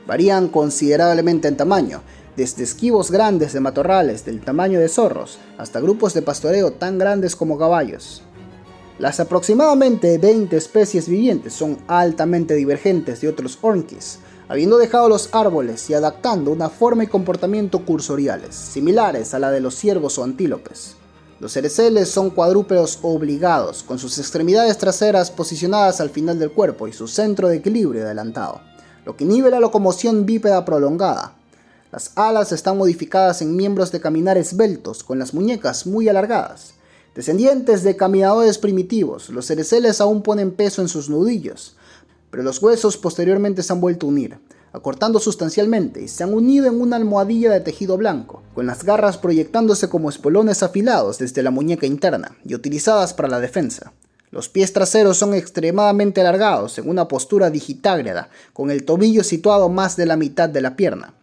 Speaker 1: Varían considerablemente en tamaño, desde esquivos grandes de matorrales del tamaño de zorros hasta grupos de pastoreo tan grandes como caballos. Las aproximadamente 20 especies vivientes son altamente divergentes de otros orquis, habiendo dejado los árboles y adaptando una forma y comportamiento cursoriales, similares a la de los ciervos o antílopes. Los cereceles son cuadrúpedos obligados, con sus extremidades traseras posicionadas al final del cuerpo y su centro de equilibrio adelantado, lo que inhibe la locomoción bípeda prolongada. Las alas están modificadas en miembros de caminar esbeltos, con las muñecas muy alargadas. Descendientes de caminadores primitivos, los cereceles aún ponen peso en sus nudillos, pero los huesos posteriormente se han vuelto a unir, acortando sustancialmente, y se han unido en una almohadilla de tejido blanco, con las garras proyectándose como espolones afilados desde la muñeca interna y utilizadas para la defensa. Los pies traseros son extremadamente alargados en una postura digitágrada, con el tobillo situado más de la mitad de la pierna.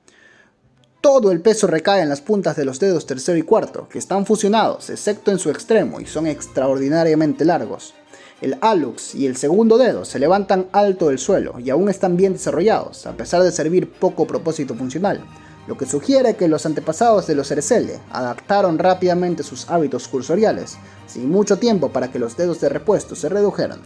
Speaker 1: Todo el peso recae en las puntas de los dedos tercero y cuarto, que están fusionados, excepto en su extremo, y son extraordinariamente largos. El hallux y el segundo dedo se levantan alto del suelo y aún están bien desarrollados, a pesar de servir poco propósito funcional, lo que sugiere que los antepasados de los Cerecele adaptaron rápidamente sus hábitos cursoriales, sin mucho tiempo para que los dedos de repuesto se redujeran.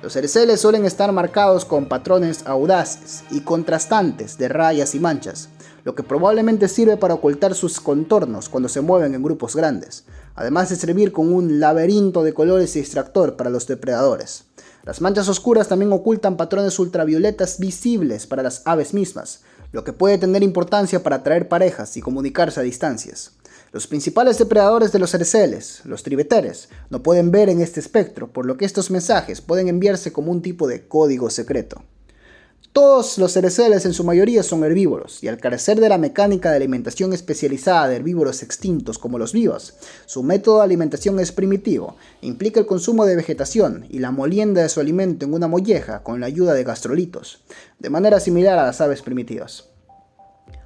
Speaker 1: Los Cerecele suelen estar marcados con patrones audaces y contrastantes de rayas y manchas, lo que probablemente sirve para ocultar sus contornos cuando se mueven en grupos grandes, además de servir como un laberinto de colores y distractor para los depredadores. Las manchas oscuras también ocultan patrones ultravioletas visibles para las aves mismas, lo que puede tener importancia para atraer parejas y comunicarse a distancias. Los principales depredadores de los cereceles, los tribeteres, no pueden ver en este espectro, por lo que estos mensajes pueden enviarse como un tipo de código secreto. Todos los cereceles en su mayoría son herbívoros, y al carecer de la mecánica de alimentación especializada de herbívoros extintos como los vivos, su método de alimentación es primitivo, e implica el consumo de vegetación y la molienda de su alimento en una molleja con la ayuda de gastrolitos, de manera similar a las aves primitivas.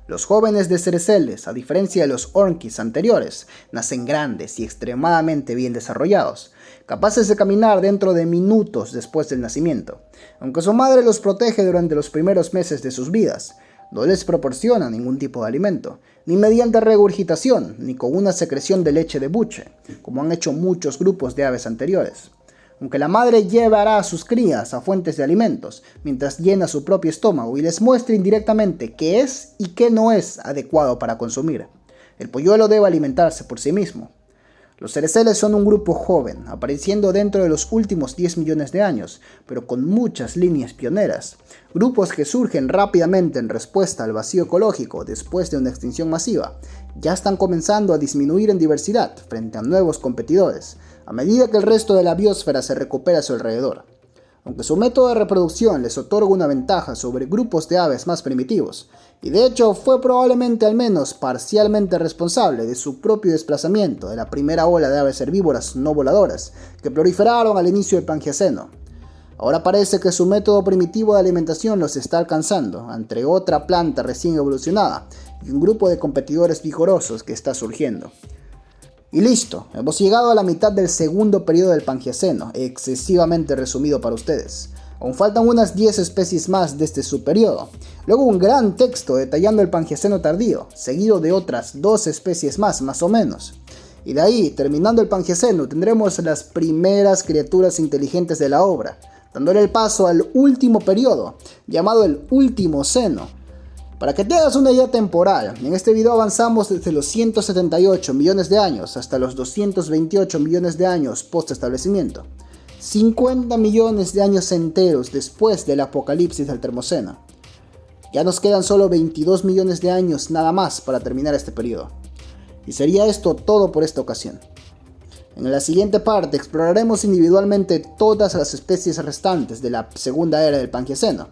Speaker 1: Los jóvenes de cereceles, a diferencia de los orquis anteriores, nacen grandes y extremadamente bien desarrollados, capaces de caminar dentro de minutos después del nacimiento. Aunque su madre los protege durante los primeros meses de sus vidas, no les proporciona ningún tipo de alimento, ni mediante regurgitación, ni con una secreción de leche de buche, como han hecho muchos grupos de aves anteriores. Aunque la madre llevará a sus crías a fuentes de alimentos, mientras llena su propio estómago y les muestra indirectamente qué es y qué no es adecuado para consumir. El polluelo debe alimentarse por sí mismo. Los cereceles son un grupo joven, apareciendo dentro de los últimos 10 millones de años, pero con muchas líneas pioneras. Grupos que surgen rápidamente en respuesta al vacío ecológico después de una extinción masiva, ya están comenzando a disminuir en diversidad frente a nuevos competidores, a medida que el resto de la biosfera se recupera a su alrededor. Aunque su método de reproducción les otorga una ventaja sobre grupos de aves más primitivos, y de hecho fue probablemente al menos parcialmente responsable de su propio desplazamiento de la primera ola de aves herbívoras no voladoras que proliferaron al inicio del Pangeaceno. Ahora parece que su método primitivo de alimentación los está alcanzando, entre otra planta recién evolucionada y un grupo de competidores vigorosos que está surgiendo. Y listo, hemos llegado a la mitad del segundo periodo del Pangeaceno, excesivamente resumido para ustedes. Aún faltan unas 10 especies más de este subperiodo. Luego un gran texto detallando el Pangeaceno tardío, seguido de otras 2 especies más o menos. Y de ahí, terminando el Pangeaceno, tendremos las primeras criaturas inteligentes de la obra, dándole el paso al último periodo, llamado el Último Ceno. Para que te hagas una idea temporal, en este video avanzamos desde los 178 millones de años hasta los 228 millones de años post-establecimiento. 50 millones de años enteros después del apocalipsis del Termoceno. Ya nos quedan solo 22 millones de años nada más para terminar este periodo. Y sería esto todo por esta ocasión. En la siguiente parte exploraremos individualmente todas las especies restantes de la segunda era del Pangeaceno.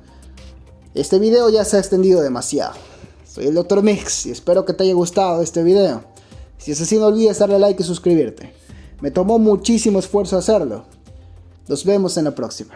Speaker 1: Este video ya se ha extendido demasiado. Soy el Dr. Mix y espero que te haya gustado este video. Si es así, no olvides darle like y suscribirte. Me tomó muchísimo esfuerzo hacerlo. Nos vemos en la próxima.